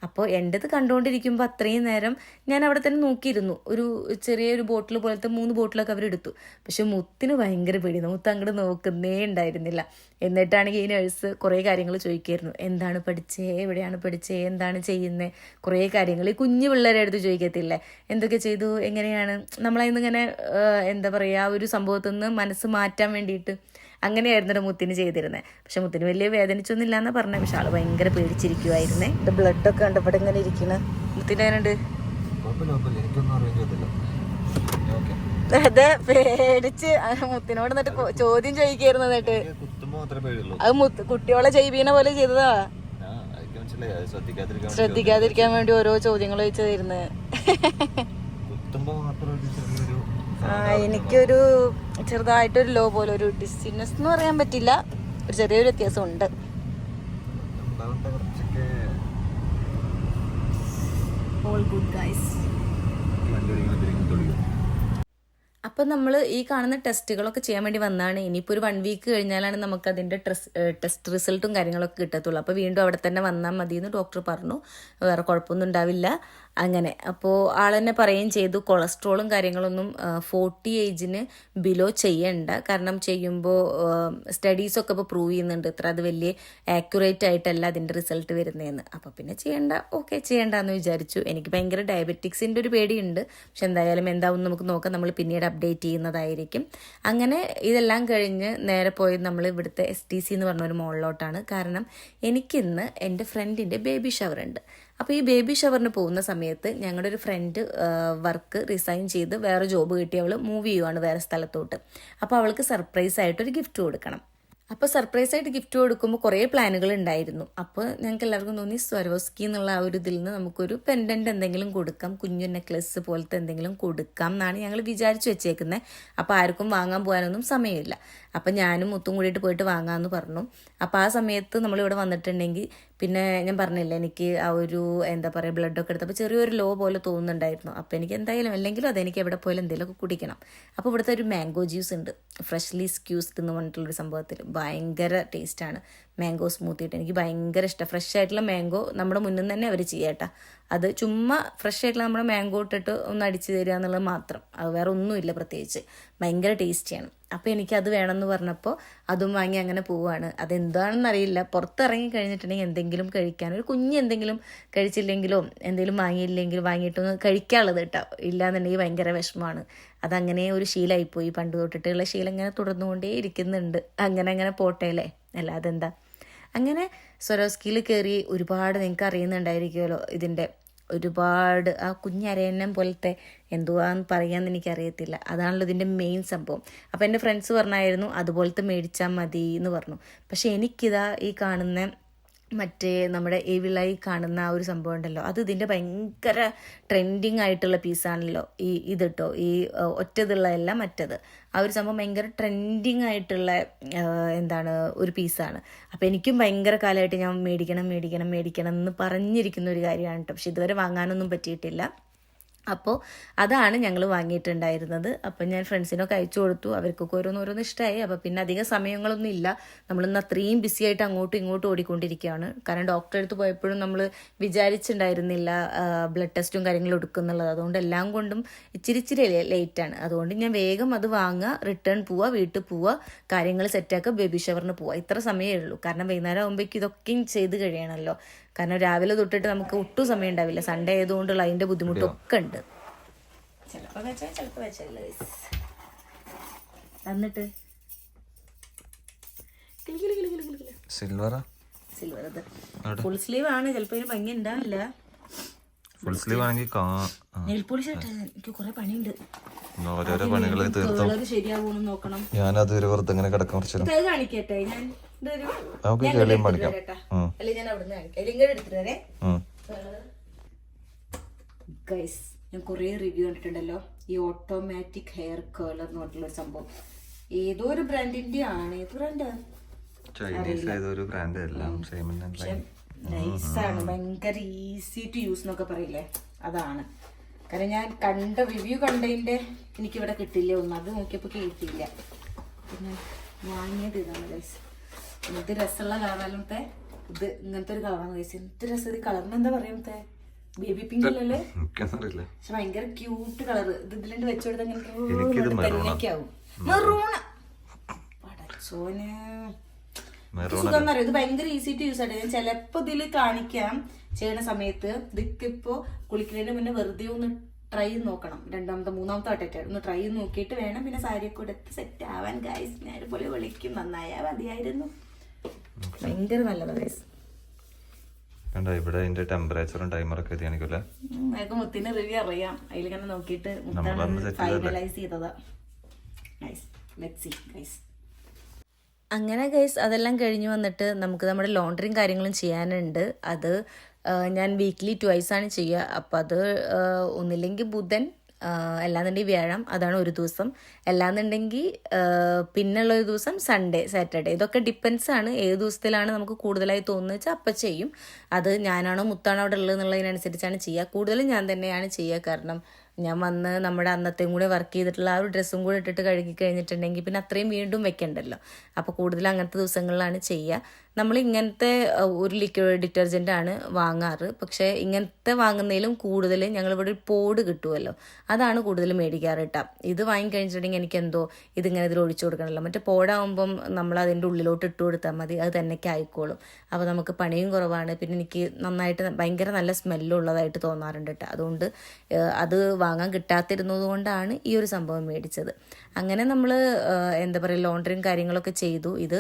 അപ്പോൾ എൻ്റെത് കണ്ടുകൊണ്ടിരിക്കുമ്പോൾ അത്രയും നേരം ഞാൻ അവിടെ തന്നെ നോക്കിയിരുന്നു. ഒരു ചെറിയൊരു ബോട്ടിൽ പോലത്തെ 3 ബോട്ടിലൊക്കെ അവരെടുത്തു. പക്ഷെ മുത്തിന് ഭയങ്കര പേടിയാണ്, മുത്ത് അങ്ങോട്ട് നോക്കുന്നേ ഉണ്ടായിരുന്നില്ല. എന്നിട്ടാണെങ്കിൽ ഈ നഴ്സ് കുറേ കാര്യങ്ങൾ ചോദിക്കുമായിരുന്നു, എന്താണ് പഠിച്ചേ, എവിടെയാണ് പഠിച്ചേ, എന്താണ് ചെയ്യുന്നത്, കുറേ കാര്യങ്ങൾ ഈ കുഞ്ഞു പിള്ളേരെ അടുത്ത് ചോദിക്കത്തില്ലേ, എന്തൊക്കെ ചെയ്തു, എങ്ങനെയാണ്. നമ്മളതിന്നിങ്ങനെ എന്താ പറയുക, ഒരു സംഭവത്തിൽ നിന്ന് മനസ്സ് മാറ്റാൻ വേണ്ടിയിട്ട് അങ്ങനെയായിരുന്നു മുത്തിന് ചെയ്തിരുന്നത്. പക്ഷെ മുത്തിന് വലിയ വേദനിച്ചൊന്നുമില്ല എന്നാണ് പറഞ്ഞത്. പക്ഷെ ആള് ഭയങ്കര പേടിച്ചിരിക്കുമായിരുന്നേ. ഇത് ബ്ലഡൊക്കെ ഉണ്ട് ഇവിടെ ഇങ്ങനെ ഇരിക്കണ. മുത്തിന് എങ്ങനെയുണ്ട്? അതെ, പേടിച്ച് മുത്തിനോട് എന്നിട്ട് ചോദ്യം ചോദിക്കായിരുന്നു. എന്നിട്ട് അത് കുട്ടിയോളെ ചെയ്യിപ്പിക്കണ പോലെ ചെയ്തതാ, ശ്രദ്ധിക്കാതിരിക്കാൻ വേണ്ടി ഓരോ ചോദ്യങ്ങൾ ചോദിച്ചതായിരുന്നു. എനിക്കൊരു ചെറുതായിട്ടൊരു ലോ പോലെ, ഒരു ഡിസിനെസ് എന്ന് പറയാൻ പറ്റില്ല, ഒരു ചെറിയൊരു വ്യത്യാസം ഉണ്ട്. All good guys. അപ്പം നമ്മൾ ഈ കാണുന്ന ടെസ്റ്റുകളൊക്കെ ചെയ്യാൻ വേണ്ടി വന്നതാണ്. ഇനിയിപ്പോൾ ഒരു 1 വീക്ക് കഴിഞ്ഞാലാണ് നമുക്ക് അതിൻ്റെ ടെസ്റ്റ് റിസൾട്ടും കാര്യങ്ങളൊക്കെ കിട്ടത്തുള്ളൂ. അപ്പോൾ വീണ്ടും അവിടെ തന്നെ വന്നാൽ മതി എന്ന് ഡോക്ടർ പറഞ്ഞു, വേറെ കുഴപ്പമൊന്നും ഉണ്ടാവില്ല. അങ്ങനെ അപ്പോൾ ആളെന്നെ പറയുകയും ചെയ്തു, കൊളസ്ട്രോളും കാര്യങ്ങളൊന്നും 40 ഏജിന് ബിലോ ചെയ്യണ്ട, കാരണം ചെയ്യുമ്പോൾ സ്റ്റഡീസൊക്കെ ഇപ്പോൾ പ്രൂവ് ചെയ്യുന്നുണ്ട് ഇത്ര അത് വലിയ ആക്യുറേറ്റ് ആയിട്ടല്ല അതിൻ്റെ റിസൾട്ട് വരുന്നതെന്ന്. അപ്പോൾ പിന്നെ ചെയ്യണ്ട, ഓക്കെ ചെയ്യണ്ടെന്ന് വിചാരിച്ചു. എനിക്ക് ഭയങ്കര ഡയബറ്റിക്സിൻ്റെ ഒരു പേടിയുണ്ട്. പക്ഷെ എന്തായാലും എന്താവും നമുക്ക് നോക്കാം, നമ്മൾ പിന്നീട് അപ്ഡേറ്റ് ചെയ്യുന്നതായിരിക്കും. അങ്ങനെ ഇതെല്ലാം കഴിഞ്ഞ് നേരെ പോയത് നമ്മൾ ഇവിടുത്തെ STC എന്ന് പറഞ്ഞൊരു മോളിലോട്ടാണ്. കാരണം എനിക്കിന്ന് എൻ്റെ ഫ്രണ്ടിൻ്റെ ബേബി ഷവർ ഉണ്ട്. അപ്പോൾ ഈ ബേബി ഷവറിന് പോകുന്ന സമയത്ത് ഞങ്ങളുടെ ഒരു ഫ്രണ്ട് വർക്ക് റിസൈൻ ചെയ്ത് വേറെ ജോബ് കിട്ടി അവൾ മൂവ് ചെയ്യുവാണ് വേറെ സ്ഥലത്തോട്ട്. അപ്പോൾ അവൾക്ക് സർപ്രൈസ് ആയിട്ടൊരു ഗിഫ്റ്റ് കൊടുക്കണം. അപ്പോൾ സർപ്രൈസായിട്ട് ഗിഫ്റ്റ് കൊടുക്കുമ്പോൾ കുറേ പ്ലാനുകൾ ഉണ്ടായിരുന്നു. അപ്പോൾ ഞങ്ങൾക്ക് എല്ലാവർക്കും തോന്നി സ്വരോസ്കി എന്നുള്ള ആ ഒരു ഇതിൽ നിന്ന് നമുക്കൊരു പെൻഡൻറ്റ് എന്തെങ്കിലും കൊടുക്കാം, കുഞ്ഞു നെക്ലസ് പോലത്തെ എന്തെങ്കിലും കൊടുക്കാം എന്നാണ് ഞങ്ങൾ വിചാരിച്ചു വെച്ചേക്കുന്നത്. അപ്പോൾ ആർക്കും വാങ്ങാൻ പോകാനൊന്നും സമയമില്ല. അപ്പോൾ ഞാനും മുത്തും കൂടിയിട്ട് പോയിട്ട് വാങ്ങാമെന്ന് പറഞ്ഞു. അപ്പോൾ ആ സമയത്ത് നമ്മളിവിടെ വന്നിട്ടുണ്ടെങ്കിൽ പിന്നെ ഞാൻ പറഞ്ഞില്ല എനിക്ക് ആ ഒരു എന്താ പറയുക ബ്ലഡൊക്കെ എടുത്തപ്പോൾ ചെറിയൊരു ലോ പോലെ തോന്നുന്നുണ്ടായിരുന്നു. അപ്പോൾ എനിക്ക് എന്തായാലും അല്ലെങ്കിലും അതെനിക്ക് എവിടെ പോയാലും എന്തെങ്കിലുമൊക്കെ കുടിക്കണം. അപ്പോൾ ഇവിടുത്തെ ഒരു മാംഗോ ജ്യൂസ് ഉണ്ട്, ഫ്രഷ്ലി സ്ക്യൂസ്ഡ് എന്ന് പറഞ്ഞിട്ടുള്ളൊരു സംഭവത്തിൽ ഭയങ്കര ടേസ്റ്റാണ്. മാംഗോ സ്മൂത്തി ഇട്ട് എനിക്ക് ഭയങ്കര ഇഷ്ടം. ഫ്രഷ് ആയിട്ടുള്ള മാംഗോ നമ്മുടെ മുന്നിൽ തന്നെ അവർ ചെയ്യാട്ടോ. അത് ചുമ്മാ ഫ്രഷ് ആയിട്ടുള്ള നമ്മുടെ മാംഗോ ഇട്ടിട്ട് ഒന്ന് അടിച്ച് തരിക എന്നുള്ളത് മാത്രം, അത് വേറെ ഒന്നുമില്ല പ്രത്യേകിച്ച്. ഭയങ്കര ടേസ്റ്റിയാണ്. അപ്പോൾ എനിക്കത് വേണമെന്ന് പറഞ്ഞപ്പോൾ അതും വാങ്ങി അങ്ങനെ പോവുകയാണ്. അതെന്താണെന്നറിയില്ല, പുറത്തിറങ്ങി കഴിഞ്ഞിട്ടുണ്ടെങ്കിൽ എന്തെങ്കിലും കഴിക്കാൻ, ഒരു കുഞ്ഞ് എന്തെങ്കിലും കഴിച്ചില്ലെങ്കിലോ എന്തെങ്കിലും വാങ്ങിയിട്ടൊന്ന് കഴിക്കാനുള്ളത് കേട്ടോ, ഇല്ലാന്നുണ്ടെങ്കിൽ ഭയങ്കര വിഷമമാണ്. അതങ്ങനെ ഒരു ശീലമായിപ്പോയി, പണ്ട് തൊട്ടിട്ടുള്ള ശീലം ഇങ്ങനെ തുടർന്നുകൊണ്ടേ ഇരിക്കുന്നുണ്ട്. അങ്ങനെ പോട്ടെ അല്ലേ, അല്ലാതെ എന്താ. അങ്ങനെ സ്വരോസ്കിയിൽ കയറി ഒരുപാട്, നിങ്ങൾക്ക് അറിയുന്നുണ്ടായിരിക്കുമല്ലോ ഇതിൻ്റെ ഒരുപാട് ആ കുഞ്ഞരയന്നം പോലത്തെ എന്തുവാന്ന് പറയാമെന്ന് എനിക്കറിയത്തില്ല, അതാണല്ലോ ഇതിൻ്റെ മെയിൻ സംഭവം. അപ്പോൾ എൻ്റെ ഫ്രണ്ട്സ് പറഞ്ഞായിരുന്നു അതുപോലത്തെ മേടിച്ചാൽ മതി എന്ന് പറഞ്ഞു. പക്ഷെ എനിക്കിതാ ഈ കാണുന്ന മറ്റേ നമ്മുടെ എവിളായി കാണുന്ന ആ ഒരു സംഭവം ഉണ്ടല്ലോ, അത് ഇതിൻ്റെ ഭയങ്കര ട്രെൻഡിങ് ആയിട്ടുള്ള പീസാണല്ലോ ഇത് കേട്ടോ. ഈ ഒറ്റതുള്ളതല്ല, മറ്റത് ആ ഒരു സംഭവം ഭയങ്കര ട്രെൻഡിങ് ആയിട്ടുള്ള എന്താണ് ഒരു പീസാണ്. അപ്പോൾ എനിക്കും ഭയങ്കര കാലമായിട്ട് ഞാൻ മേടിക്കണം എന്ന് പറഞ്ഞിരിക്കുന്ന ഒരു കാര്യമാണ് കേട്ടോ. പക്ഷെ ഇതുവരെ വാങ്ങാനൊന്നും പറ്റിയിട്ടില്ല. അപ്പോൾ അതാണ് ഞങ്ങൾ വാങ്ങിയിട്ടുണ്ടായിരുന്നത്. അപ്പം ഞാൻ ഫ്രണ്ട്സിനൊക്കെ അയച്ചു കൊടുത്തു, അവർക്കൊക്കെ ഓരോന്നോരോന്ന് ഇഷ്ടമായി. അപ്പോൾ പിന്നെ അധികം സമയങ്ങളൊന്നും ഇല്ല, നമ്മളിന്ന് അത്രയും ബിസി ആയിട്ട് അങ്ങോട്ടും ഇങ്ങോട്ടും ഓടിക്കൊണ്ടിരിക്കുകയാണ്. കാരണം ഡോക്ടറെ അടുത്ത് പോയപ്പോഴും നമ്മൾ വിചാരിച്ചിട്ടുണ്ടായിരുന്നില്ല ബ്ലഡ് ടെസ്റ്റും കാര്യങ്ങളും എടുക്കുന്നുള്ളത്. അതുകൊണ്ട് എല്ലാം കൊണ്ടും ഇച്ചിരി ലേറ്റാണ്. അതുകൊണ്ട് ഞാൻ വേഗം അത് വാങ്ങുക, റിട്ടേൺ പോവുക, വീട്ടിൽ പോവുക, കാര്യങ്ങൾ സെറ്റാക്കുക, ബേബി ഷവറിന് പോവുക. ഇത്ര സമയമേ ഉള്ളൂ. കാരണം വൈകുന്നേരം ആകുമ്പോഴേക്കും ഇതൊക്കെയും ചെയ്ത് കഴിയണമല്ലോ. കാരണം രാവിലെ തൊട്ടിട്ട് നമുക്ക് ഒട്ടും സമയം ഉണ്ടാവില്ല, സൺഡേ ആയതുകൊണ്ടുള്ള അതിൻ്റെ ബുദ്ധിമുട്ടൊക്കെ ഉണ്ട്. ചിലപ്പോൾ വെച്ചല്ല തന്നിട്ട് സിൽവർ ഫുൾ സ്ലീവ് ആണ്, ചിലപ്പോൾ ഇതിന് ഭംഗി ഉണ്ടാവില്ല. ഫുൾ സ്ലീവ് ആണെങ്കിൽ നെയിൽ പോളിഷ് എനിക്ക് കുറെ പണിയുണ്ട്, ഓരോരോ പണികൾ തീർത്തും ശരിയാവുമെന്ന് നോക്കണം. ഞാനത് ഒരു വെറുതെ ഇങ്ങനെ കിടക്കാൻ കുറച്ച് കാണിക്കട്ടെ, ഞാൻ നമുക്ക് കേളിയും പഠിക്കാം. ഞാൻ കുറെ റിവ്യൂ കണ്ടിട്ടുണ്ടല്ലോ ഈ ഓട്ടോമാറ്റിക് ഹെയർ കേളർ എന്ന് പറഞ്ഞിട്ടുള്ള ഒരു സംഭവം. ഏതോ ഒരു ബ്രാൻഡിന്റെ ആണ്, ഏത് ബ്രാൻഡ് നൈസാണ്, ഭയങ്കര ഈസി ടു യൂസ് എന്നൊക്കെ പറയില്ലേ, അതാണ്. കാരണം ഞാൻ റിവ്യൂ കണ്ടതിന്റെ എനിക്കിവിടെ കിട്ടില്ല ഒന്നും, അത് നോക്കിയപ്പോൾ കിട്ടിയില്ല. പിന്നെ വാങ്ങിയത് ഇതാണ് ഗൈസ്. ഇങ്ങനത്തെ രസമുള്ള കളറാലത്തെ ഇത് ഇങ്ങനത്തെ ഒരു കളറാണ് ഗൈസ്. എന്ത് രസം, ഇത് കളറിന് എന്താ പറയാമത്തെ, ബേബി പിങ്ക് അല്ലല്ലേ, പക്ഷെ ഭയങ്കര ക്യൂട്ട് കളർ. ഇത് ഇതിലുണ്ട് വെച്ചു കൊടുത്താൽ ആവും. മെറൂണ പടച്ചോന് സുഖം. ഇത് ഭയങ്കര ഈസി ടു യൂസ് ആയിട്ട്. ഞാൻ ചിലപ്പോ ഇതിൽ കാണിക്കാം ചെയ്യണ സമയത്ത്. ഇതിപ്പോ കുളിക്കുന്നതിന് മുന്നേ വെറുതെ ഒന്ന് ട്രൈ നോക്കണം, മൂന്നാമത്തെ വട്ടമായിട്ട് ഒന്ന് ട്രൈ നോക്കിയിട്ട് വേണം പിന്നെ സാരിയൊക്കെ എടുത്ത് സെറ്റ് ആവാൻ ഗൈസ്. ഞാൻ പോലെ വിളിക്കും, നന്നായാ മതിയായിരുന്നു. ഭയങ്കര നല്ലതാ ഗൈസ്. ഇവിടെ അതിന്റെ ടെമ്പറേച്ചറും ടൈമറൊക്കെ എത്തിയാണിക്കല്ലേ, അതൊക്കെ മുത്തിന് റിവ്യൂ അറിയാം. അതിലിങ്ങനെ നോക്കിയിട്ട് മുത്താണ് ഫൈനലൈസ് ചെയ്തതാ. Nice, let's see guys. അങ്ങനെ ഗൈസ് അതെല്ലാം കഴിഞ്ഞ് വന്നിട്ട് നമുക്ക് നമ്മുടെ ലോണ്ടറിയും കാര്യങ്ങളും ചെയ്യാനുണ്ട്. അത് ഞാൻ വീക്ക്ലി 2 ആണ് ചെയ്യുക. അപ്പം അത് ഒന്നില്ലെങ്കിൽ ബുധൻ, അല്ലാന്നുണ്ടെങ്കിൽ വ്യാഴം, അതാണ് ഒരു ദിവസം. അല്ലാന്നുണ്ടെങ്കിൽ പിന്നെയുള്ള ഒരു ദിവസം സൺഡേ, സാറ്റർഡേ. ഇതൊക്കെ ഡിപ്പെൻസ് ആണ് ഏത് ദിവസത്തിലാണ് നമുക്ക് കൂടുതലായി തോന്നുന്നത് വെച്ചാൽ അപ്പം ചെയ്യും. അത് ഞാനാണോ മുത്താണോ അവിടെ ഉള്ളത് എന്നുള്ളതിനനുസരിച്ചാണ് ചെയ്യുക. കൂടുതലും ഞാൻ തന്നെയാണ് ചെയ്യുക. കാരണം ഞാൻ വന്ന് നമ്മുടെ അന്നത്തെയും കൂടെ വർക്ക് ചെയ്തിട്ടുള്ള ആ ഒരു ഡ്രസ്സും കൂടെ ഇട്ടിട്ട് കഴുകി കഴിഞ്ഞിട്ടുണ്ടെങ്കിൽ പിന്നെ അത്രയും വീണ്ടും വെക്കണ്ടല്ലോ. അപ്പോൾ കൂടുതൽ അങ്ങനത്തെ ദിവസങ്ങളിലാണ് ചെയ്യുക. നമ്മൾ ഇങ്ങനത്തെ ഒരു ലിക്വിഡ് ഡിറ്റർജൻ്റ് ആണ് വാങ്ങാറ്. പക്ഷേ ഇങ്ങനത്തെ വാങ്ങുന്നതിലും കൂടുതൽ ഞങ്ങളിവിടെ ഒരു പോഡ് കിട്ടുമല്ലോ, അതാണ് കൂടുതൽ മേടിക്കാറ് കേട്ടോ. ഇത് വാങ്ങിക്കഴിഞ്ഞിട്ടുണ്ടെങ്കിൽ എനിക്കെന്തോ ഇതിങ്ങനെ ഇതിൽ ഒഴിച്ചു കൊടുക്കണമല്ലോ. മറ്റേ പോടാകുമ്പം നമ്മൾ അതിൻ്റെ ഉള്ളിലോട്ട് ഇട്ട് കൊടുത്താൽ മതി, അത് തന്നെയൊക്കെ ആയിക്കോളും. അപ്പോൾ നമുക്ക് പണിയും കുറവാണ്. പിന്നെ എനിക്ക് നന്നായിട്ട് ഭയങ്കര നല്ല സ്മെല്ലുള്ളതായിട്ട് തോന്നാറുണ്ട് കേട്ടോ. അതുകൊണ്ട് അത് വാങ്ങാൻ കിട്ടാതിരുന്നത് കൊണ്ടാണ് ഈ ഒരു സംഭവം മേടിച്ചത്. അങ്ങനെ നമ്മൾ എന്താ പറയുക ലോണ്ടറിയും കാര്യങ്ങളൊക്കെ ചെയ്തു. ഇത്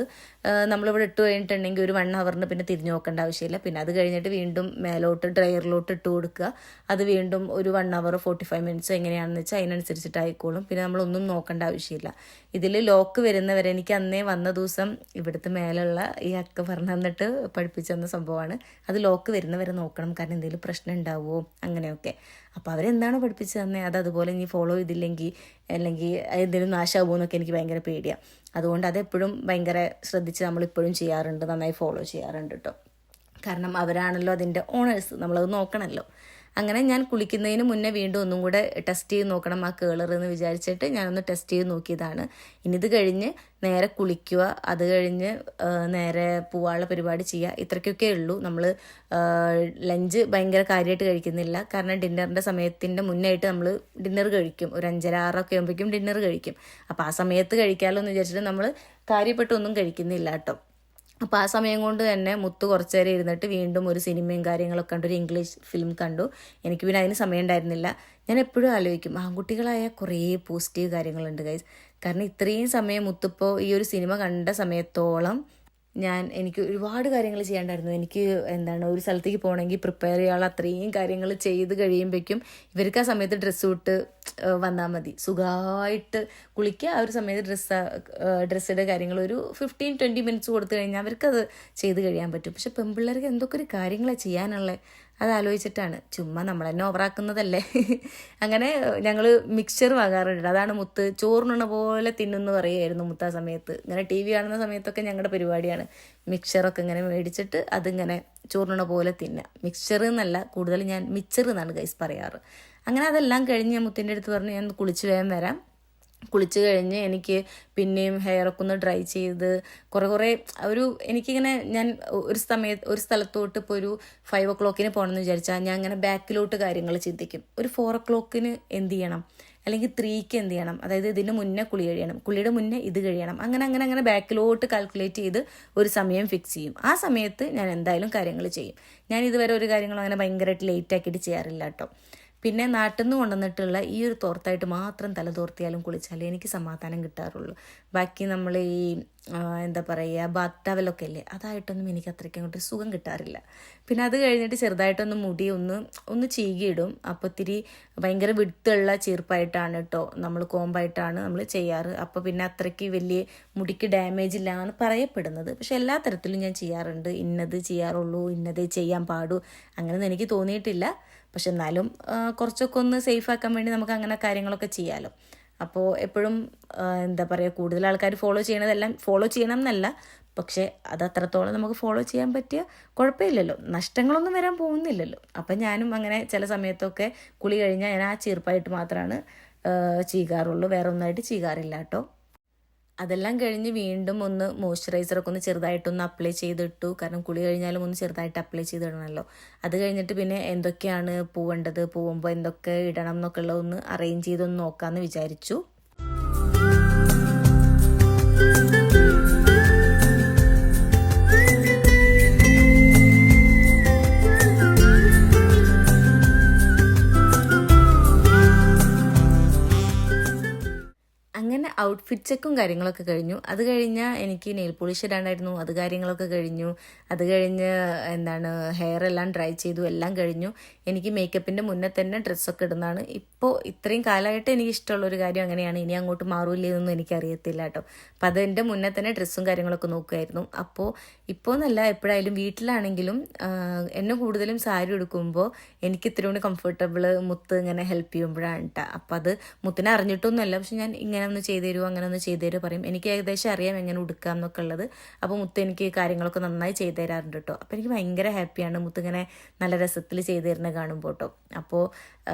നമ്മളിവിടെ ഇട്ട് കഴിഞ്ഞിട്ടുണ്ടെങ്കിൽ ഒരു 1 ഹവറിന് പിന്നെ തിരിഞ്ഞു നോക്കേണ്ട ആവശ്യമില്ല. പിന്നെ അത് കഴിഞ്ഞിട്ട് വീണ്ടും മേലോട്ട് ഡ്രയറിലോട്ട് ഇട്ട് കൊടുക്കുക. അത് വീണ്ടും ഒരു 1 ഹവർ 45 മിനിറ്റ്സ് എങ്ങനെയാണെന്ന് വെച്ചാൽ അതിനനുസരിച്ചിട്ടായിക്കോളും. പിന്നെ നമ്മളൊന്നും നോക്കേണ്ട ആവശ്യമില്ല. ഇതിൽ ലോക്ക് വരുന്നവരെ എനിക്ക് അന്നേ വന്ന ദിവസം ഇവിടുത്തെ മേലുള്ള ഈ അക്ക പറഞ്ഞു തന്നിട്ട് പഠിപ്പിച്ചു തന്ന സംഭവമാണ്. അത് ലോക്ക് വരുന്നവരെ നോക്കണം, കാരണം എന്തെങ്കിലും പ്രശ്നം ഉണ്ടാവുമോ അങ്ങനെയൊക്കെ. അപ്പോൾ അവരെന്താണോ പഠിപ്പിച്ച് തന്നെ അത് അതുപോലെ ഇനി ഫോളോ ചെയ്തില്ലെങ്കിൽ അല്ലെങ്കിൽ എന്തെങ്കിലും നാശമാകുമോ എന്നൊക്കെ എനിക്ക് ഭയങ്കര പേടിയാണ്. അതുകൊണ്ട് അതെപ്പോഴും ഭയങ്കര ശ്രദ്ധിച്ച് നമ്മളിപ്പോഴും ചെയ്യാറുണ്ട്, നന്നായി ഫോളോ ചെയ്യാറുണ്ട് കേട്ടോ. കാരണം അവരാണല്ലോ അതിൻ്റെ ഓണേഴ്സ്, നമ്മളത് നോക്കണമല്ലോ. അങ്ങനെ ഞാൻ കുളിക്കുന്നതിന് മുന്നേ വീണ്ടും ഒന്നും കൂടെ ടെസ്റ്റ് ചെയ്ത് നോക്കണം ആ കേളർ എന്ന് വിചാരിച്ചിട്ട് ഞാനൊന്ന് ടെസ്റ്റ് ചെയ്ത് നോക്കിയതാണ്. ഇനി ഇത് കഴിഞ്ഞ് നേരെ കുളിക്കുക, അത് കഴിഞ്ഞ് നേരെ പോവാനുള്ള പരിപാടി ചെയ്യുക, ഇത്രയ്ക്കൊക്കെ ഉള്ളൂ. നമ്മൾ ലഞ്ച് ഭയങ്കര കാര്യമായിട്ട് കഴിക്കുന്നില്ല, കാരണം ഡിന്നറിൻ്റെ സമയത്തിൻ്റെ മുന്നായിട്ട് നമ്മൾ ഡിന്നർ കഴിക്കും. ഒരു 5:30-6 ആകുമ്പോഴേക്കും ഡിന്നർ കഴിക്കും. അപ്പോൾ ആ സമയത്ത് കഴിക്കാമല്ലോ എന്ന് വിചാരിച്ചിട്ട് നമ്മൾ കാര്യപ്പെട്ടൊന്നും കഴിക്കുന്നില്ല കേട്ടോ. അപ്പോൾ ആ സമയം കൊണ്ട് തന്നെ മുത്ത് കുറച്ച് നേരം ഇരുന്നിട്ട് വീണ്ടും ഒരു സിനിമയും കാര്യങ്ങളൊക്കെ കണ്ടു, ഒരു ഇംഗ്ലീഷ് ഫിലിം കണ്ടു. എനിക്ക് പിന്നെ അതിന് സമയം ഉണ്ടായിരുന്നില്ല. ഞാൻ എപ്പോഴും ആലോചിക്കും, ആൺകുട്ടികളായ കുറേ പോസിറ്റീവ് കാര്യങ്ങളുണ്ട് ഗൈസ്. കാരണം ഇത്രയും സമയം മുത്തിപ്പോൾ ഈ ഒരു സിനിമ കണ്ട സമയത്തോളം എനിക്ക് ഒരുപാട് കാര്യങ്ങൾ ചെയ്യാണ്ടായിരുന്നു. എനിക്ക് ഒരു സ്ഥലത്തേക്ക് പോകണമെങ്കിൽ പ്രിപ്പയർ ചെയ്യാനുള്ള അത്രയും കാര്യങ്ങൾ ചെയ്ത് കഴിയുമ്പോഴേക്കും ഇവർക്ക് ആ സമയത്ത് ഡ്രസ്സ് ഇട്ട് വന്നാൽ മതി, സുഖമായിട്ട് കുളിക്കുക. ആ ഒരു സമയത്ത് ഡ്രസ്സിൻ്റെ കാര്യങ്ങൾ ഒരു 15-20 മിനിറ്റ്സ് കൊടുത്തു കഴിഞ്ഞാൽ അവർക്കത് ചെയ്ത് കഴിയാൻ പറ്റും. പക്ഷെ പെൺപിള്ളേർക്ക് എന്തൊക്കെ ഒരു കാര്യങ്ങളാണ് ചെയ്യാനുള്ളത്, അതാലോചിച്ചിട്ടാണ്. ചുമ്മാ നമ്മൾ തന്നെ ഓവറാക്കുന്നതല്ലേ. അങ്ങനെ ഞങ്ങൾ മിക്സ്ചർ വാങ്ങാറുണ്ട്. അതാണ് മുത്ത് ചോറിനുണ്ണ പോലെ തിന്നുന്നു പറയുമായിരുന്നു മുത്ത് ആ സമയത്ത്. ഇങ്ങനെ TV കാണുന്ന സമയത്തൊക്കെ ഞങ്ങളുടെ പരിപാടിയാണ് മിക്സ്ചറൊക്കെ ഇങ്ങനെ മേടിച്ചിട്ട് അതിങ്ങനെ ചോറിനുണ്ണ പോലെ തിന്നുക. മിക്സ്ചർ എന്നല്ല, കൂടുതൽ ഞാൻ മിച്ചർ എന്നാണ് ഗൈസ് പറയാറ്. അങ്ങനെ അതെല്ലാം കഴിഞ്ഞ് ഞാൻ മുത്തിൻ്റെ അടുത്ത് പറഞ്ഞു ഞാൻ കുളിച്ച് വേഗം വരാം. കുളിച്ച് കഴിഞ്ഞ് എനിക്ക് പിന്നെയും ഹെയറൊക്കെ ഒന്ന് ഡ്രൈ ചെയ്ത് കുറേ എനിക്കിങ്ങനെ ഞാൻ ഒരു സ്ഥലത്തോട്ട് ഇപ്പോൾ ഒരു 5 o'clock പോകണമെന്ന് വിചാരിച്ചാൽ ഞാൻ അങ്ങനെ ബാക്കിലോട്ട് കാര്യങ്ങൾ ചിന്തിക്കും. ഒരു 4 o'clock എന്ത് ചെയ്യണം, അല്ലെങ്കിൽ 3 എന്ത് ചെയ്യണം, അതായത് ഇതിന് മുന്നേ കുളി കഴിയണം, കുളിയുടെ മുന്നേ ഇത് കഴിയണം, അങ്ങനെ കാൽക്കുലേറ്റ് ചെയ്ത് ഒരു സമയം ഫിക്സ് ചെയ്യും. ആ സമയത്ത് ഞാൻ എന്തായാലും കാര്യങ്ങൾ ചെയ്യും. ഞാൻ ഇതുവരെ ഒരു കാര്യങ്ങളും അങ്ങനെ ഭയങ്കരമായിട്ട് ലേറ്റ് ആക്കിയിട്ട് ചെയ്യാറില്ല കേട്ടോ. പിന്നെ നാട്ടിൽ നിന്ന് കൊണ്ടുവന്നിട്ടുള്ള ഈ ഒരു തോർത്തായിട്ട് മാത്രം തല തോർത്തിയാലും കുളിച്ചാലേ എനിക്ക് സമാധാനം കിട്ടാറുള്ളൂ. ബാക്കി നമ്മൾ ഈ ബാത്ത് ടവലൊക്കെ അല്ലേ, അതായിട്ടൊന്നും എനിക്ക് അത്രയ്ക്ക് അങ്ങോട്ട് സുഖം കിട്ടാറില്ല. പിന്നെ അത് കഴിഞ്ഞിട്ട് ചെറുതായിട്ടൊന്ന് മുടി ഒന്ന് ചീകിയിടും. അപ്പോൾ ഇത്തിരി ഭയങ്കര വിടുത്തുള്ള ചീർപ്പായിട്ടാണ് കേട്ടോ, നമ്മൾ കോമ്പായിട്ടാണ് നമ്മൾ ചെയ്യാറ്. അപ്പോൾ പിന്നെ അത്രയ്ക്ക് വലിയ മുടിക്ക് ഡാമേജ് ഇല്ല എന്ന് പറയപ്പെടുന്നത്. പക്ഷെ എല്ലാ തരത്തിലും ഞാൻ ചെയ്യാറുണ്ട്. ഇന്നത് ചെയ്യാറുള്ളൂ, ഇന്നതേ ചെയ്യാൻ പാടൂ, അങ്ങനെയൊന്നും എനിക്ക് തോന്നിയിട്ടില്ല. പക്ഷെ എന്നാലും കുറച്ചൊക്കെ ഒന്ന് സേഫ് ആക്കാൻ വേണ്ടി നമുക്ക് അങ്ങനെ കാര്യങ്ങളൊക്കെ ചെയ്യാമല്ലോ. അപ്പോൾ എപ്പോഴും കൂടുതൽ ആൾക്കാർ ഫോളോ ചെയ്യണതെല്ലാം ഫോളോ ചെയ്യണം എന്നല്ല, പക്ഷേ അത് അത്രത്തോളം നമുക്ക് ഫോളോ ചെയ്യാൻ പറ്റിയ കുഴപ്പമില്ലല്ലോ, നഷ്ടങ്ങളൊന്നും വരാൻ പോകുന്നില്ലല്ലോ. അപ്പം ഞാനും അങ്ങനെ ചില സമയത്തൊക്കെ കുളി കഴിഞ്ഞാൽ ഞാൻ ആ ചീർപ്പായിട്ട് മാത്രമാണ് ചെയ്യാറുള്ളൂ, വേറെ ഒന്നായിട്ട് ചെയ്യാറില്ല കേട്ടോ. അതെല്ലാം കഴിഞ്ഞ് വീണ്ടും ഒന്ന് മോയ്സ്ചറൈസറൊക്കെ ഒന്ന് ചെറുതായിട്ടൊന്ന് അപ്ലൈ ചെയ്തിട്ടു. കാരണം കുളി കഴിഞ്ഞാലും ഒന്ന് ചെറുതായിട്ട് അപ്ലൈ ചെയ്തിടണമല്ലോ. അത് കഴിഞ്ഞിട്ട് പിന്നെ എന്തൊക്കെയാണ് പോവേണ്ടത്, പോകുമ്പോൾ എന്തൊക്കെ ഇടണം എന്നൊക്കെ ഉള്ളതൊന്ന് അറേഞ്ച് ചെയ്തൊന്ന് നോക്കാമെന്ന് വിചാരിച്ചു. അങ്ങനെ ഔട്ട്ഫിറ്റ് ചെക്കും കാര്യങ്ങളൊക്കെ കഴിഞ്ഞു. അത് കഴിഞ്ഞാൽ എനിക്ക് നെയിൽ പോളിഷ് ഇടാണ്ടായിരുന്നു, അത് കാര്യങ്ങളൊക്കെ കഴിഞ്ഞു. അത് കഴിഞ്ഞ് ഹെയർ എല്ലാം ഡ്രൈ ചെയ്തു, എല്ലാം കഴിഞ്ഞു. എനിക്ക് മേക്കപ്പിൻ്റെ മുന്നേ തന്നെ ഡ്രസ്സൊക്കെ ഇടുന്നതാണ് ഇപ്പോൾ ഇത്രയും കാലമായിട്ട് എനിക്ക് ഇഷ്ടമുള്ളൊരു കാര്യം അങ്ങനെയാണ്. ഇനി അങ്ങോട്ട് മാറൂല്ലെന്നൊന്നും എനിക്കറിയത്തില്ല കേട്ടോ. അപ്പം അതിൻ്റെ മുന്നേ തന്നെ ഡ്രസ്സും കാര്യങ്ങളൊക്കെ നോക്കുമായിരുന്നു. ഇപ്പോൾ എന്നല്ല, എപ്പോഴായാലും വീട്ടിലാണെങ്കിലും എന്നെ കൂടുതലും സാരി എടുക്കുമ്പോൾ എനിക്ക് ഇത്തിരി കൂടി കംഫർട്ടബിൾ മുത്ത് ഇങ്ങനെ ഹെൽപ്പ് ചെയ്യുമ്പോഴാണ് കേട്ടോ. അപ്പം അത് മുത്തിനെ അറിഞ്ഞിട്ടൊന്നുമല്ല, പക്ഷെ ഞാൻ ഇങ്ങനെ ഒന്ന് ചെയ്തു തരുമോ അങ്ങനെ ഒന്ന് ചെയ്തു തരുമോ പറയും. എനിക്ക് ഏകദേശം അറിയാം എങ്ങനെ ഉടുക്കാം എന്നൊക്കെ ഉള്ളത്. അപ്പോൾ മുത്ത് എനിക്ക് കാര്യങ്ങളൊക്കെ നന്നായി ചെയ്തു തരാറുണ്ട് കേട്ടോ. അപ്പോൾ എനിക്ക് ഭയങ്കര ഹാപ്പിയാണ് മുത്ത് ഇങ്ങനെ നല്ല രസത്തിൽ ചെയ്തു തരുന്നത് കാണുമ്പോൾ കേട്ടോ. അപ്പോൾ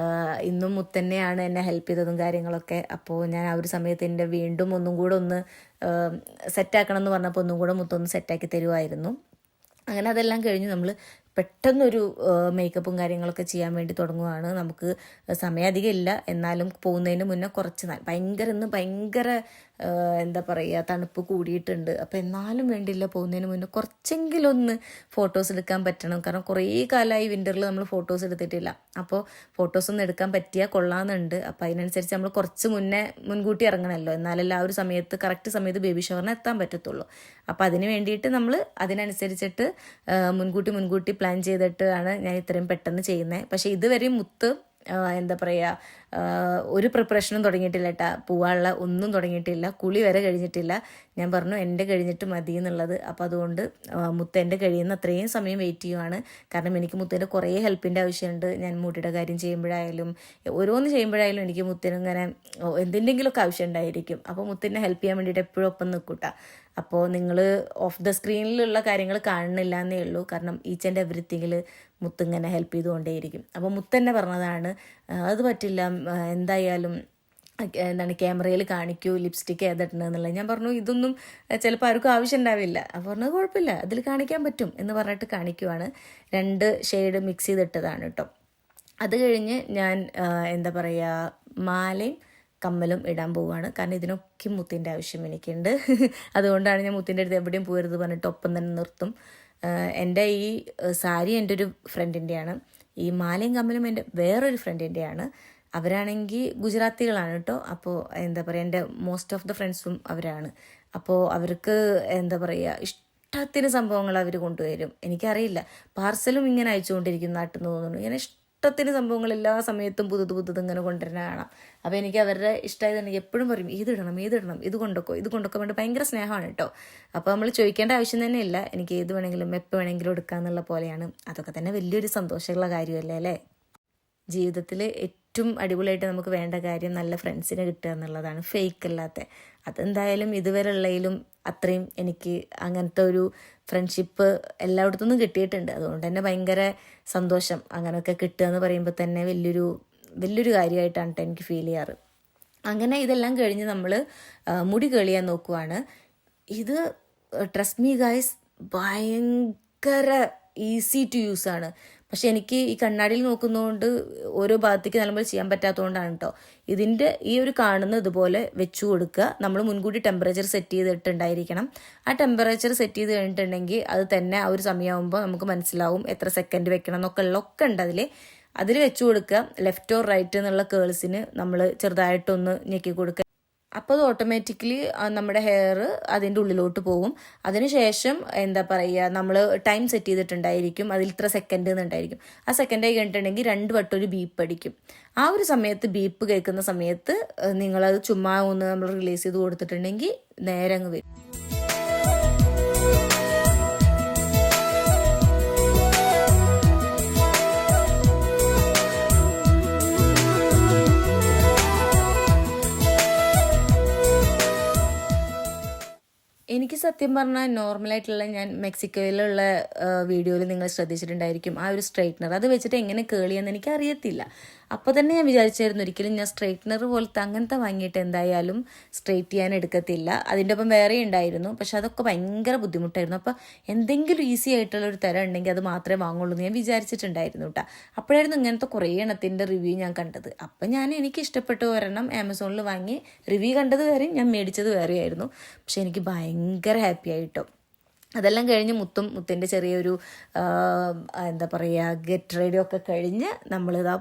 ഇന്നും മുത്ത് തന്നെയാണ് എന്നെ ഹെൽപ്പ് ചെയ്തതും കാര്യങ്ങളൊക്കെ. അപ്പോൾ ഞാൻ ആ ഒരു സമയത്ത് എൻ്റെ വീണ്ടും ഒന്നും കൂടെ ഒന്ന് സെറ്റാക്കണം എന്ന് പറഞ്ഞപ്പോൾ ഒന്നും കൂടെ മുത്തൊന്ന് സെറ്റാക്കി തരുമായിരുന്നു. അങ്ങനെ അതെല്ലാം കഴിഞ്ഞ് നമ്മൾ പെട്ടെന്നൊരു മേക്കപ്പും കാര്യങ്ങളൊക്കെ ചെയ്യാൻ വേണ്ടി തുടങ്ങുകയാണ്. നമുക്ക് സമയം അധികം ഇല്ല, എന്നാലും പോകുന്നതിന് മുന്നേ കുറച്ച് ഭയങ്കര തണുപ്പ് കൂടിയിട്ടുണ്ട്. അപ്പോൾ എന്നാലും വേണ്ടില്ല, പോകുന്നതിന് മുന്നേ കുറച്ചെങ്കിലും ഒന്ന് ഫോട്ടോസ് എടുക്കാൻ പറ്റണം. കാരണം കുറേ കാലമായി വിൻ്ററിൽ നമ്മൾ ഫോട്ടോസ് എടുത്തിട്ടില്ല. അപ്പോൾ ഫോട്ടോസൊന്നും എടുക്കാൻ പറ്റിയാൽ കൊള്ളാമെന്നുണ്ട്. അപ്പോൾ അതിനനുസരിച്ച് നമ്മൾ കുറച്ച് മുൻകൂട്ടി ഇറങ്ങണമല്ലോ, എന്നാലല്ല ആ ഒരു കറക്റ്റ് സമയത്ത് ബേബി ഷവറിന് എത്താൻ പറ്റത്തുള്ളൂ. അപ്പോൾ അതിന് വേണ്ടിയിട്ട് നമ്മൾ അതിനനുസരിച്ചിട്ട് മുൻകൂട്ടി പ്ലാൻ ചെയ്തിട്ടാണ് ഞാൻ ഇത്രയും പെട്ടെന്ന് ചെയ്യുന്നത്. പക്ഷേ ഇതുവരെയും മുത്ത് എന്താ പറയുക ഒരു പ്രിപ്പറേഷനും തുടങ്ങിയിട്ടില്ല കേട്ടാ, പോവാനുള്ള ഒന്നും തുടങ്ങിയിട്ടില്ല, കുളി വരെ കഴിഞ്ഞിട്ടില്ല. ഞാൻ പറഞ്ഞു എൻ്റെ കഴിഞ്ഞിട്ട് മതി എന്നുള്ളത്. അപ്പോൾ അതുകൊണ്ട് മുത്തേൻ്റെ കഴിയുന്ന അത്രയും സമയം വെയിറ്റ് ചെയ്യുവാണ്. കാരണം എനിക്ക് മുത്തേൻ്റെ കുറേ ഹെൽപ്പിൻ്റെ ആവശ്യമുണ്ട്. ഞാൻ മുടിയുടെ കാര്യം ചെയ്യുമ്പോഴായാലും ഓരോന്ന് ചെയ്യുമ്പോഴായാലും എനിക്ക് മുത്തിനിങ്ങനെ എന്തിൻ്റെങ്കിലുമൊക്കെ ആവശ്യം ഉണ്ടായിരിക്കും. അപ്പോൾ മുത്തിനെ ഹെൽപ്പ് ചെയ്യാൻ വേണ്ടിയിട്ട് എപ്പോഴും ഒപ്പം നിൽക്കൂട്ടാ. അപ്പോൾ നിങ്ങൾ ഓഫ് ദ സ്ക്രീനിലുള്ള കാര്യങ്ങൾ കാണുന്നില്ല എന്നേ ഉള്ളൂ. കാരണം ഈച്ച് ആൻഡ് എവറിത്തിങ്ങിൽ മുത്തിങ്ങനെ ഹെൽപ്പ് ചെയ്തുകൊണ്ടേയിരിക്കും. അപ്പോൾ മുത്തന്നെ പറഞ്ഞതാണ് അത് പറ്റില്ല, എന്തായാലും എന്താണ് ക്യാമറയിൽ കാണിക്കൂ ലിപ്സ്റ്റിക്ക് ഏതിട്ടുണ്ടെന്നുള്ളത്. ഞാൻ പറഞ്ഞു ഇതൊന്നും ചിലപ്പോൾ ആർക്കും ആവശ്യം ഉണ്ടാവില്ല. അപ്പോൾ പറഞ്ഞത് കുഴപ്പമില്ല, അതിൽ കാണിക്കാൻ പറ്റും എന്ന് പറഞ്ഞിട്ട് കാണിക്കുവാണ്. 2 ഷെയ്ഡ് മിക്സ് ചെയ്തിട്ടതാണ് കേട്ടോ. അത് കഴിഞ്ഞ് ഞാൻ എന്താ പറയുക മാലയും കമ്മലും ഇടാൻ പോവുകയാണ്. കാരണം ഇതിനൊക്കെ മുത്തിൻ്റെ ആവശ്യം എനിക്കുണ്ട്. അതുകൊണ്ടാണ് ഞാൻ മുത്തിൻ്റെ അടുത്ത് എവിടെയും പോരുത് പറഞ്ഞിട്ട് ഒപ്പം തന്നെ നിർത്തും. എൻ്റെ ഈ സാരി എൻ്റെ ഒരു ഫ്രണ്ടിൻ്റെയാണ്, ഈ മാലയും കമ്മലും എൻ്റെ വേറൊരു ഫ്രണ്ടിൻ്റെയാണ്. അവരാണെങ്കിൽ ഗുജറാത്തികളാണ് കേട്ടോ. അപ്പോൾ എന്താ പറയുക എൻ്റെ മോസ്റ്റ് ഓഫ് ദ ഫ്രണ്ട്സും അവരാണ്. അപ്പോൾ അവർക്ക് എന്താ പറയുക ഇഷ്ടത്തിന് സംഭവങ്ങൾ അവർ കൊണ്ടുവരും. എനിക്കറിയില്ല, പാർസലും ഇങ്ങനെ അയച്ചുകൊണ്ടിരിക്കും നാട്ടിൽ നിന്ന് തോന്നുന്നു. ഇങ്ങനെ ഇഷ്ടത്തിന് സംഭവങ്ങൾ എല്ലാ സമയത്തും പുതുത് ഇങ്ങനെ കൊണ്ടുവരുന്ന കാണാം. അപ്പോൾ എനിക്ക് അവരുടെ ഇഷ്ടമായതുണ്ടെങ്കിൽ എപ്പോഴും പറയും ഇതിടണം ഇത് കൊണ്ടൊക്കെ വേണ്ടി ഭയങ്കര സ്നേഹമാണ് കേട്ടോ. അപ്പോൾ നമ്മൾ ചോദിക്കേണ്ട ആവശ്യം തന്നെ ഇല്ല, എനിക്ക് ഏത് വേണമെങ്കിലും എപ്പോൾ വേണമെങ്കിലും എടുക്കാമെന്നുള്ള പോലെയാണ്. അതൊക്കെ തന്നെ വലിയൊരു സന്തോഷമുള്ള കാര്യമല്ലേ അല്ലേ. ജീവിതത്തിൽ ഏറ്റവും അടിപൊളിയായിട്ട് നമുക്ക് വേണ്ട കാര്യം നല്ല ഫ്രണ്ട്സിനെ കിട്ടുക എന്നുള്ളതാണ്, ഫേക്ക് അല്ലാത്ത. അതെന്തായാലും ഇതുവരെ ഉള്ളതിലും അത്രയും എനിക്ക് അങ്ങനത്തെ ഒരു ഫ്രണ്ട്ഷിപ്പ് എല്ലായിടത്തുനിന്നും കിട്ടിയിട്ടുണ്ട്. അതുകൊണ്ട് തന്നെ ഭയങ്കര സന്തോഷം. അങ്ങനെയൊക്കെ കിട്ടുക എന്ന് പറയുമ്പോൾ തന്നെ വലിയൊരു കാര്യമായിട്ടാണ് കേട്ടോ എനിക്ക് ഫീൽ ചെയ്യാറ്. അങ്ങനെ ഇതെല്ലാം കഴിഞ്ഞ് നമ്മൾ മുടി കളിയാൻ നോക്കുവാണ്. ഇത് ട്രസ്റ്റ് മീ ഗൈസ് ഭയങ്കര ഈസി ടു യൂസ് ആണ്. പക്ഷെ എനിക്ക് ഈ കണ്ണാടിയിൽ നോക്കുന്നതുകൊണ്ട് ഓരോ ഭാഗത്തേക്ക് നല്ലപോലെ ചെയ്യാൻ പറ്റാത്തതുകൊണ്ടാണ് കേട്ടോ. ഇതിൻ്റെ ഈ ഒരു കാണുന്ന ഇതുപോലെ വെച്ചു കൊടുക്കുക. നമ്മൾ മുൻകൂട്ടി ടെമ്പറേച്ചർ സെറ്റ് ചെയ്തിട്ടുണ്ടായിരിക്കണം. ആ ടെമ്പറേച്ചർ സെറ്റ് ചെയ്ത് കഴിഞ്ഞിട്ടുണ്ടെങ്കിൽ അത് തന്നെ ആ ഒരു സമയമാകുമ്പോൾ നമുക്ക് മനസ്സിലാവും എത്ര സെക്കൻഡ് വെക്കണം എന്നൊക്കെ ഉണ്ട് അതിൽ വെച്ചു കൊടുക്കുക. ലെഫ്റ്റ് ഓർ റൈറ്റ് എന്നുള്ള കേൾസിന് നമ്മൾ ചെറുതായിട്ടൊന്ന് ഞെക്കി കൊടുക്കുക. അപ്പോൾ അത് ഓട്ടോമാറ്റിക്കലി നമ്മുടെ ഹെയർ അതിൻ്റെ ഉള്ളിലോട്ട് പോകും. അതിനുശേഷം എന്താ പറയുക നമ്മൾ ടൈം സെറ്റ് ചെയ്തിട്ടുണ്ടായിരിക്കും, അതിൽ ഇത്ര സെക്കൻഡ് എന്നുണ്ടായിരിക്കും. ആ സെക്കൻഡായി കഴിഞ്ഞിട്ടുണ്ടെങ്കിൽ 2 വട്ടം ഒരു ബീപ്പ് അടിക്കും. ആ ഒരു സമയത്ത് ബീപ്പ് കേൾക്കുന്ന സമയത്ത് നിങ്ങളത് ചുമ്മാ ഒന്ന് നമ്മൾ റിലീസ് ചെയ്ത് കൊടുത്തിട്ടുണ്ടെങ്കിൽ നേരെ അങ്ങ് വരും. എനിക്ക് സത്യം പറഞ്ഞാൽ നോർമലായിട്ടുള്ള ഞാൻ മെക്സിക്കോയിലുള്ള വീഡിയോയിൽ നിങ്ങൾ ശ്രദ്ധിച്ചിട്ടുണ്ടായിരിക്കും ആ ഒരു സ്ട്രൈറ്റ്നർ, അത് വെച്ചിട്ട് എങ്ങനെ കേൾ ചെയ്യാന്ന് എനിക്ക് അറിയത്തില്ല. അപ്പോൾ തന്നെ ഞാൻ വിചാരിച്ചായിരുന്നു ഒരിക്കലും ഞാൻ സ്ട്രൈറ്റ്നർ പോലത്തെ അങ്ങനത്തെ വാങ്ങിയിട്ട് എന്തായാലും സ്ട്രൈറ്റ് ചെയ്യാൻ എടുക്കത്തില്ല. അതിൻ്റെ ഒപ്പം വേറെ ഉണ്ടായിരുന്നു, പക്ഷെ അതൊക്കെ ഭയങ്കര ബുദ്ധിമുട്ടായിരുന്നു. അപ്പോൾ എന്തെങ്കിലും ഈസി ആയിട്ടുള്ള ഒരു തരം ഉണ്ടെങ്കിൽ അത് മാത്രമേ വാങ്ങുള്ളൂ എന്ന് ഞാൻ വിചാരിച്ചിട്ടുണ്ടായിരുന്നു കേട്ടോ. അപ്പോഴായിരുന്നു ഇങ്ങനത്തെ കുറേ എണ്ണത്തിൻ്റെ റിവ്യൂ ഞാൻ കണ്ടത്. അപ്പം എനിക്ക് ഇഷ്ടപ്പെട്ട ഒരെണ്ണം ആമസോണിൽ വാങ്ങി, റിവ്യൂ കണ്ടത് വേറെയും ഞാൻ മേടിച്ചത് വേറെയായിരുന്നു. പക്ഷെ എനിക്ക് ഭയങ്കര ഹാപ്പി ആയിട്ടോ. അതെല്ലാം കഴിഞ്ഞ് മുത്തിൻ്റെ ചെറിയൊരു എന്താ പറയുക ഗെറ്റ് റെഡി ഒക്കെ കഴിഞ്ഞ് നമ്മളിതാ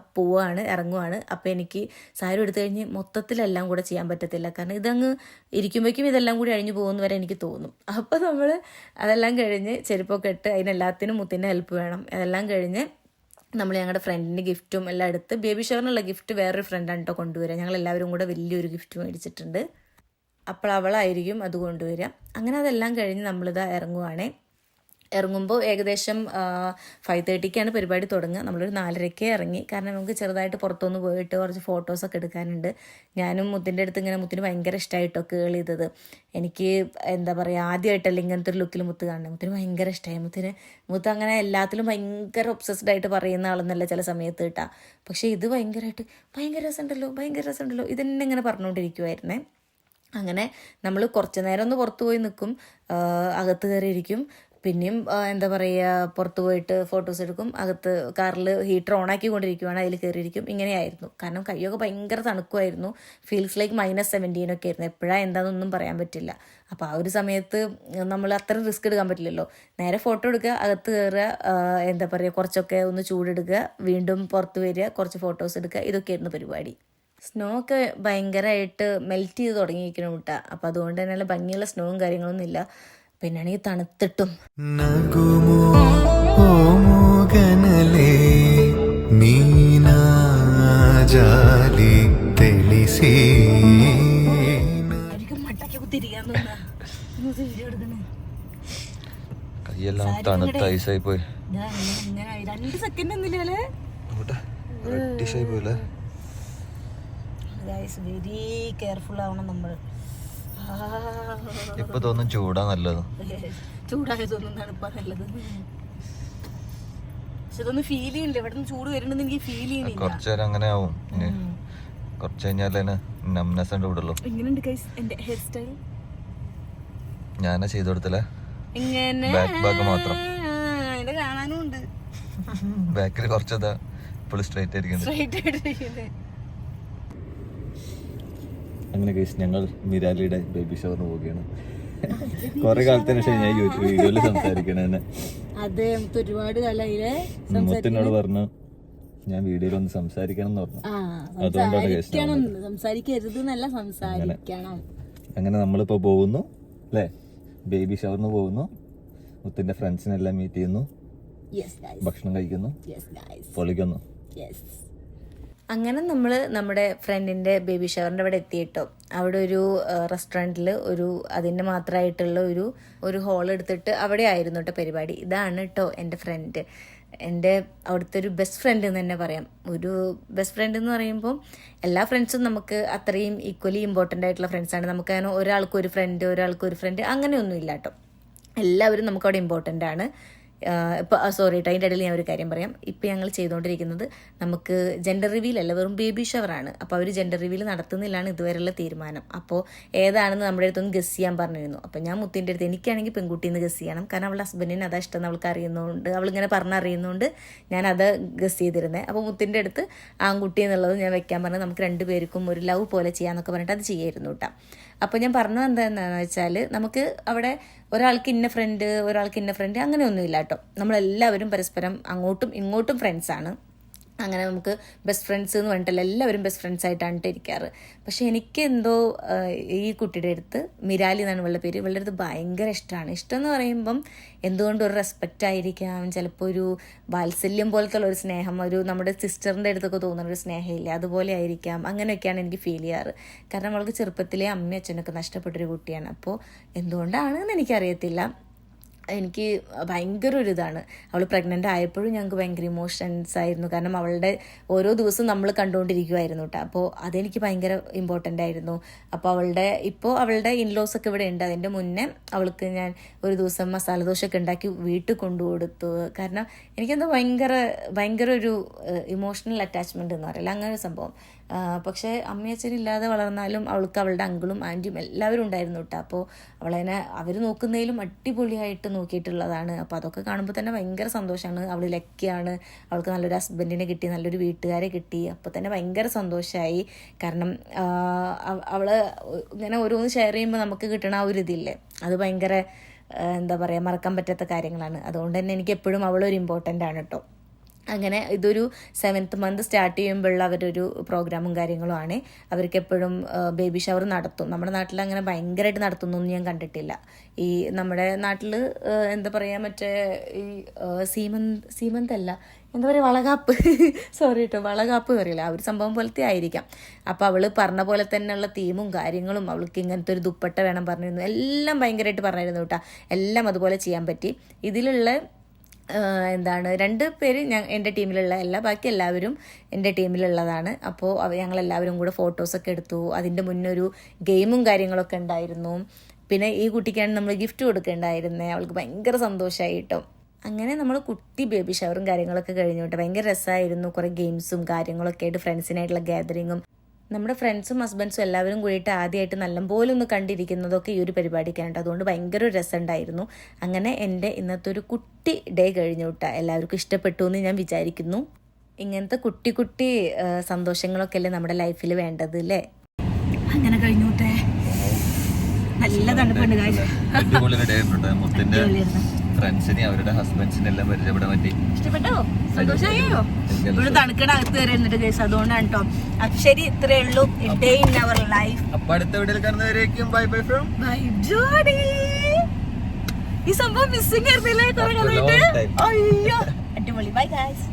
ഇറങ്ങുവാണ്. അപ്പോൾ എനിക്ക് സാരി എടുത്തു കഴിഞ്ഞ് മൊത്തത്തിലെല്ലാം കൂടെ ചെയ്യാൻ പറ്റത്തില്ല, കാരണം ഇതങ്ങ് ഇരിക്കുമ്പോഴേക്കും ഇതെല്ലാം കൂടി അഴിഞ്ഞു പോകുന്ന വരെ എനിക്ക് തോന്നും. അപ്പോൾ നമ്മൾ അതെല്ലാം കഴിഞ്ഞ് ചെരുപ്പൊക്കെ ഇട്ട് അതിനെല്ലാത്തിനും മുത്തിൻ്റെ ഹെൽപ്പ് വേണം. അതെല്ലാം കഴിഞ്ഞ് നമ്മൾ ഞങ്ങളുടെ ഫ്രണ്ടിൻ്റെ ഗിഫ്റ്റും എല്ലാം എടുത്ത്, ബേബി ഷവറിനുള്ള ഗിഫ്റ്റ് വേറൊരു ഫ്രണ്ടാണ് കേട്ടോ കൊണ്ടുവരിക. ഞങ്ങളെല്ലാവരും കൂടെ വലിയൊരു ഗിഫ്റ്റ് മേടിച്ചിട്ടുണ്ട്. അപ്പോൾ അവളായിരിക്കും അത് കൊണ്ടുവരിക. അങ്ങനെ അതെല്ലാം കഴിഞ്ഞ് നമ്മളിതാ ഇറങ്ങുമ്പോൾ ഏകദേശം 5:30ക്കാണ് പരിപാടി തുടങ്ങുക. നമ്മളൊരു 4:30 ഇറങ്ങി, കാരണം നമുക്ക് ചെറുതായിട്ട് പുറത്തൊന്ന് പോയിട്ട് കുറച്ച് ഫോട്ടോസൊക്കെ എടുക്കാനുണ്ട്. ഞാനും മുത്തിൻ്റെ അടുത്ത് ഇങ്ങനെ, മുത്തിന് ഭയങ്കര ഇഷ്ടമായിട്ടോ കേൾ ചെയ്തത്. എനിക്ക് എന്താ പറയുക ആദ്യമായിട്ടല്ല ഇങ്ങനത്തെ ഒരു ലുക്കിൽ മുത്ത് കാണുന്നത്. മുത്തിന് ഭയങ്കര ഇഷ്ടമായി. മുത്ത് അങ്ങനെ എല്ലാത്തിലും ഭയങ്കര ഒബ്സസ്ഡ് ആയിട്ട് പറയുന്ന ആളെന്നല്ല ചില സമയത്ത് കേട്ടാ. പക്ഷേ ഇത് ഭയങ്കര രസമുണ്ടല്ലോ ഇതെന്നെ ഇങ്ങനെ പറഞ്ഞുകൊണ്ടിരിക്കുമായിരുന്നേ. അങ്ങനെ നമ്മൾ കുറച്ച് നേരം ഒന്ന് പുറത്ത് പോയി നിൽക്കും, അകത്ത് കയറിയിരിക്കും, പിന്നെയും എന്താ പറയുക പുറത്ത് പോയിട്ട് ഫോട്ടോസ് എടുക്കും, അകത്ത് കാറിൽ ഹീറ്റർ ഓണാക്കിക്കൊണ്ടിരിക്കുവാണ്, അതിൽ കയറിയിരിക്കും. ഇങ്ങനെയായിരുന്നു. കാരണം കയ്യൊക്കെ ഭയങ്കര തണുക്കുമായിരുന്നു. ഫീൽസ് ലൈക്ക് -17 ഒക്കെ ആയിരുന്നു. എപ്പോഴാണ് എന്താണെന്നൊന്നും പറയാൻ പറ്റില്ല. അപ്പോൾ ആ ഒരു സമയത്ത് നമ്മൾ അത്ര റിസ്ക് എടുക്കാൻ പറ്റില്ലല്ലോ. നേരെ ഫോട്ടോ എടുക്കുക, അകത്ത് കയറുക, എന്താ പറയുക കുറച്ചൊക്കെ ഒന്ന് ചൂടെടുക്കുക, വീണ്ടും പുറത്ത് വരിക, കുറച്ച് ഫോട്ടോസ് എടുക്കുക, ഇതൊക്കെയായിരുന്നു പരിപാടി. സ്നോ ഒക്കെ ഭയങ്കരമായിട്ട് മെൽറ്റ് ചെയ്ത് തുടങ്ങിയിരിക്കണം കേട്ടോ. അപ്പം അതുകൊണ്ട് തന്നെ ഭംഗിയുള്ള സ്നോവും കാര്യങ്ങളൊന്നും ഇല്ല. പിന്നാണെങ്കിൽ തണുത്തിട്ടും നഗുമോ ഓ മോഗനലേ മീനാ జాలి తెలిసి കൈയെല്ലാം തണുത്ത ഐസായി പോയി. 2 സെക്കൻഡ് ഒന്നുമില്ലേ? റെഡിഷായി പോയില്ലേ? വെരി കെയർഫുൾ ആവണം നമ്മൾ. ഇപ്പൊ തോന്നും ചൂടാ നല്ലത്. ചൂടായതൊന്നും തണുപ്പാ നല്ലത്. പക്ഷെ ഇതൊന്നും ഫീൽ ചെയ്യുന്നില്ല. ഇവിടെ നിന്ന് ചൂട് വരുന്നുണ്ടെന്ന് എനിക്ക് ഫീൽ ചെയ്യുന്നില്ല. കുറച്ചേരം അങ്ങനെ ആവും. ഇനി കുറച്ച് കഴിഞ്ഞാലേ നംനെസ് ഉണ്ട് വിടുള്ളൂ. എങ്ങനെയുണ്ട് ഗൈസ് എന്റെ ഹെയർ സ്റ്റൈൽ? ഞാനാ ചെയ്തു കൊടുത്തല്ലേ? ഇങ്ങനെ ബാക്ക് ഭാഗം മാത്രം. ഇത് കാണാനും ഉണ്ട്. ബാക്കിൽ കുറച്ചതാ ഇപ്പോൾ സ്ട്രൈറ്റ് ആയിരിക്കുന്നത്. അങ്ങനെ ഗൈസ് ഞങ്ങൾ മിരാലിയുടെ ബേബി ഷവറിന് പോവുകയാണ്. കുറെ കാലത്തിന് ശേഷം ഞാൻ വീഡിയോയിൽ സംസാരിക്കണേ. അതെ, നമുക്ക് ഒരുപാട് കാലമായില്ലേ. മുത്തിനോട് പറഞ്ഞു ഞാൻ വീഡിയോയിൽ ഒന്ന് സംസാരിക്കണം എന്ന് പറഞ്ഞു. അതുകൊണ്ടാണ് ഗൈസ് സംസാരിക്കരുത് എന്നല്ല, സംസാരിക്കണം. അങ്ങനെ നമ്മളിപ്പോ പോകുന്നു അല്ലേ, ബേബി ഷവറിന് പോകുന്നു. മുത്തിന്റെ ഫ്രണ്ട്സിനെല്ലാം മീറ്റ് ചെയ്യുന്നു, ഭക്ഷണം കഴിക്കുന്നു, പൊളിക്കുന്നു. അങ്ങനെ നമ്മൾ നമ്മുടെ ഫ്രണ്ടിൻ്റെ ബേബി ഷവറിൻ്റെ അവിടെ എത്തിയിട്ടോ. അവിടെ ഒരു റെസ്റ്റോറൻറ്റിൽ അതിൻ്റെ മാത്രമായിട്ടുള്ള ഒരു ഹോൾ എടുത്തിട്ട് അവിടെ ആയിരുന്നു കേട്ടോ പരിപാടി. ഇതാണ് കേട്ടോ എൻ്റെ ഫ്രണ്ട്, എൻ്റെ അവിടുത്തെ ഒരു ബെസ്റ്റ് ഫ്രണ്ട് എന്ന് തന്നെ പറയാം. ഒരു ബെസ്റ്റ് ഫ്രണ്ട് എന്ന് പറയുമ്പോൾ എല്ലാ ഫ്രണ്ട്സും നമുക്ക് അത്രയും ഈക്വലി ഇമ്പോർട്ടൻ്റ് ആയിട്ടുള്ള ഫ്രണ്ട്സാണ്. നമുക്കങ്ങനെ ഒരാൾക്കൊരു ഫ്രണ്ട് അങ്ങനെയൊന്നും ഇല്ല കേട്ടോ. എല്ലാവരും നമുക്കവിടെ ഇമ്പോർട്ടൻ്റ് ആണ്. ഇപ്പോൾ സോറി കേട്ടോ, അതിൻ്റെ ഇടയിൽ ഞാൻ ഒരു കാര്യം പറയാം. ഇപ്പോൾ ഞങ്ങൾ ചെയ്തുകൊണ്ടിരിക്കുന്നത് നമുക്ക് ജെൻഡർ റിവീൽ അല്ല, വെറും ബേബി ഷവറാണ്. അപ്പോൾ അവർ ജെൻഡർ റിവീൽ നടത്തുന്നില്ലാണ് ഇതുവരെയുള്ള തീരുമാനം. അപ്പോൾ ഏതാണെന്ന് നമ്മുടെ അടുത്തൊന്ന് ഗസ് ചെയ്യാൻ പറഞ്ഞിരുന്നു. അപ്പോൾ ഞാൻ മുത്തിൻ്റെ അടുത്ത് എനിക്കാണെങ്കിൽ പെൺകുട്ടിന്ന് ഗസ് ചെയ്യണം, കാരണം അവളുടെ ഹസ്ബൻഡിന് അതാ ഇഷ്ടം അവൾക്ക് അറിയുന്നതുകൊണ്ട്, അവളിങ്ങനെ പറഞ്ഞറിയുന്നതുകൊണ്ട് ഞാൻ അത് ഗസ് ചെയ്തിരുന്നത്. അപ്പോൾ മുത്തിൻ്റെ അടുത്ത് ആൺകുട്ടി എന്നുള്ളത് ഞാൻ വെക്കാൻ പറഞ്ഞത് നമുക്ക് 2 പേർക്കും ഒരു ലവ് പോലെ ചെയ്യാമെന്നൊക്കെ പറഞ്ഞിട്ട് അത് ചെയ്യായിരുന്നു കേട്ടോ. അപ്പോൾ ഞാൻ പറഞ്ഞത് എന്താണെന്ന് വെച്ചാൽ നമുക്ക് അവിടെ ഒരാൾക്ക് ഇന്ന ഫ്രണ്ട് അങ്ങനെയൊന്നുമില്ല കേട്ടോ. നമ്മളെല്ലാവരും പരസ്പരം അങ്ങോട്ടും ഇങ്ങോട്ടും ഫ്രണ്ട്സാണ്. അങ്ങനെ നമുക്ക് ബെസ്റ്റ് ഫ്രണ്ട്സ് എന്ന് പറഞ്ഞിട്ടല്ല, എല്ലാവരും ബെസ്റ്റ് ഫ്രണ്ട്സ് ആയിട്ടാണ് ഇരിക്കാറ്. പക്ഷെ എനിക്ക് എന്തോ ഈ കുട്ടിയുടെ അടുത്ത്, മിരാലി എന്നാണ് ഇവളുടെ പേര്, ഇവളുടെ അടുത്ത് ഭയങ്കര ഇഷ്ടമാണ്. ഇഷ്ടം എന്ന് പറയുമ്പം എന്തുകൊണ്ട് ഒരു റെസ്പെക്റ്റ് ആയിരിക്കാം, ചിലപ്പോൾ ഒരു വാത്സല്യം പോലത്തെ ഒരു സ്നേഹം, ഒരു നമ്മുടെ സിസ്റ്ററിൻ്റെ അടുത്തൊക്കെ തോന്നുന്ന ഒരു സ്നേഹമില്ല, അതുപോലെ ആയിരിക്കാം. അങ്ങനെയൊക്കെയാണ് എനിക്ക് ഫീൽ ചെയ്യാറ്. കാരണം അവൾക്ക് ചെറുപ്പത്തിലെ അമ്മയും അച്ഛനൊക്കെ നഷ്ടപ്പെട്ടൊരു കുട്ടിയാണ്. അപ്പോൾ എന്തുകൊണ്ടാണെന്ന് എനിക്കറിയത്തില്ല, എനിക്ക് ഭയങ്കര ഒരു ഇതാണ്. അവൾ പ്രഗ്നൻ്റ് ആയപ്പോഴും ഞങ്ങൾക്ക് ഭയങ്കര ഇമോഷൻസ് ആയിരുന്നു. കാരണം അവളുടെ ഓരോ ദിവസവും നമ്മൾ കണ്ടുകൊണ്ടിരിക്കുമായിരുന്നു കേട്ടോ. അപ്പോൾ അതെനിക്ക് ഭയങ്കര ഇമ്പോർട്ടൻ്റ് ആയിരുന്നു. അപ്പോൾ അവളുടെ ഇൻലോസൊക്കെ ഇവിടെ ഉണ്ട്. അതിൻ്റെ മുന്നേ അവൾക്ക് ഞാൻ ഒരു ദിവസം മസാല ദോശയൊക്കെ ഉണ്ടാക്കി വീട്ടിൽ കൊണ്ടുകൊടുത്തു. കാരണം എനിക്കെന്തോ ഭയങ്കര ഒരു ഇമോഷണൽ അറ്റാച്ച്മെൻ്റ് എന്ന് പറയില്ല, അങ്ങനെ ഒരു സംഭവം. പക്ഷേ അമ്മയച്ഛനില്ലാതെ വളർന്നാലും അവൾക്ക് അവളുടെ അങ്കിളും ആൻറ്റിയും എല്ലാവരും ഉണ്ടായിരുന്നു കേട്ടോ. അപ്പോൾ അവർ നോക്കുന്നതിലും അടിപൊളിയായിട്ട് നോക്കിയിട്ടുള്ളതാണ്. അപ്പോൾ അതൊക്കെ കാണുമ്പോൾ തന്നെ ഭയങ്കര സന്തോഷമാണ്. അവൾ ലക്കിയാണ്, അവൾക്ക് നല്ലൊരു ഹസ്ബൻഡിനെ കിട്ടി, നല്ലൊരു വീട്ടുകാരെ കിട്ടി. അപ്പോൾ തന്നെ ഭയങ്കര സന്തോഷമായി. കാരണം അവൾ ഇങ്ങനെ ഓരോന്ന് ഷെയർ ചെയ്യുമ്പോൾ നമുക്ക് കിട്ടണ ആ ഒരു ഇതില്ലേ, അത് ഭയങ്കര എന്താ പറയുക, മറക്കാൻ പറ്റാത്ത കാര്യങ്ങളാണ്. അതുകൊണ്ട് തന്നെ എനിക്ക് എപ്പോഴും അവളൊരു ഇമ്പോർട്ടൻ്റ് ആണ് കേട്ടോ. അങ്ങനെ ഇതൊരു 7th month സ്റ്റാർട്ട് ചെയ്യുമ്പോഴുള്ള അവരൊരു പ്രോഗ്രാമും കാര്യങ്ങളുമാണ്. അവർക്ക് എപ്പോഴും ബേബി ഷവർ നടത്തും. നമ്മുടെ നാട്ടിൽ അങ്ങനെ ഭയങ്കരമായിട്ട് നടത്തുന്നൊന്നും ഞാൻ കണ്ടിട്ടില്ല. ഈ നമ്മുടെ നാട്ടിൽ എന്താ പറയുക, മറ്റേ ഈ സീമന്തല്ല, എന്താ പറയുക, വളകാപ്പ് സോറി കേട്ടോ, വളകാപ്പ് പറയില്ല, ആ ഒരു സംഭവം പോലത്തെ ആയിരിക്കാം. അപ്പോൾ അവൾ പറഞ്ഞ പോലെ തന്നെയുള്ള തീമും കാര്യങ്ങളും, അവൾക്ക് ഇങ്ങനത്തെ ഒരു ദുപ്പട്ട വേണം പറഞ്ഞിരുന്നു, എല്ലാം ഭയങ്കരമായിട്ട് പറഞ്ഞിരുന്നു കേട്ടോ. എല്ലാം അതുപോലെ ചെയ്യാൻ പറ്റി. ഇതിലുള്ള 2 പേര് എൻ്റെ ടീമിലുള്ള ബാക്കി എല്ലാവരും എൻ്റെ ടീമിലുള്ളതാണ്. അപ്പോൾ ഞങ്ങളെല്ലാവരും കൂടെ ഫോട്ടോസൊക്കെ എടുത്തു. അതിൻ്റെ മുന്നേ ഒരു ഗെയിമും കാര്യങ്ങളൊക്കെ ഉണ്ടായിരുന്നു. പിന്നെ ഈ കുട്ടിക്കാണ് നമ്മൾ ഗിഫ്റ്റ് കൊടുക്കേണ്ടായിരുന്നത്. അവൾക്ക് ഭയങ്കര സന്തോഷമായി കേട്ടോ. അങ്ങനെ നമ്മൾ കുട്ടി ബേബി ഷവറും കാര്യങ്ങളൊക്കെ കഴിഞ്ഞു കേട്ടോ. ഭയങ്കര രസമായിരുന്നു. കുറേ ഗെയിംസും കാര്യങ്ങളൊക്കെ ആയിട്ട് ഫ്രണ്ട്സിനായിട്ടുള്ള ഗാദറിങ്ങും, നമ്മുടെ ഫ്രണ്ട്സും ഹസ്ബൻഡ്സും എല്ലാവരും കൂടിയിട്ട് ആദ്യമായിട്ട് നല്ലപോലെ ഒന്ന് കണ്ടിരിക്കുന്നതൊക്കെ ഈ ഒരു പരിപാടിക്കാണ്. അതുകൊണ്ട് ഭയങ്കര ഒരു രസമുണ്ടായിരുന്നു. അങ്ങനെ എൻ്റെ ഇന്നത്തെ ഒരു കുട്ടി ഡേ കഴിഞ്ഞു കേട്ടോ. എല്ലാവർക്കും ഇഷ്ടപ്പെട്ടു എന്ന് ഞാൻ വിചാരിക്കുന്നു. ഇങ്ങനത്തെ കുട്ടി സന്തോഷങ്ങളൊക്കെ അല്ലേ നമ്മുടെ ലൈഫിൽ വേണ്ടത് അല്ലേ. അങ്ങനെ കഴിഞ്ഞു കേട്ടേ. നല്ല തണുപ്പുണ്ട്. ഫ്രണ്ട്സിനെ അവരുടെ ഹസ്ബൻഡ്സിനെ എല്ലാം പരിചയപ്പെടാൻ പറ്റി. ഇഷ്ടപ്പെട്ടോ? സന്തോഷമായോ? ഇവിടെ തണുക്കട അകത്ത് വരെ എന്നിട്ട് കേസ്. അതുകൊണ്ടാണ് കേട്ടോ. ശരി, ഇത്രയേ ഉള്ളൂ ഡേ ഇൻ അവർ ലൈഫ്. അപ്പൊ അടുത്ത വീഡിയോയിൽ കാണുന്നവരേക്കും ബൈ ബൈ ഫ്രം ബൈ ജോഡി. ഈ സംഭവം മിസ്സിംഗ് ആയിരുന്നില്ലേ കുറെ കാലമായിട്ട്? അയ്യോ, അടിപൊളി. Bye guys.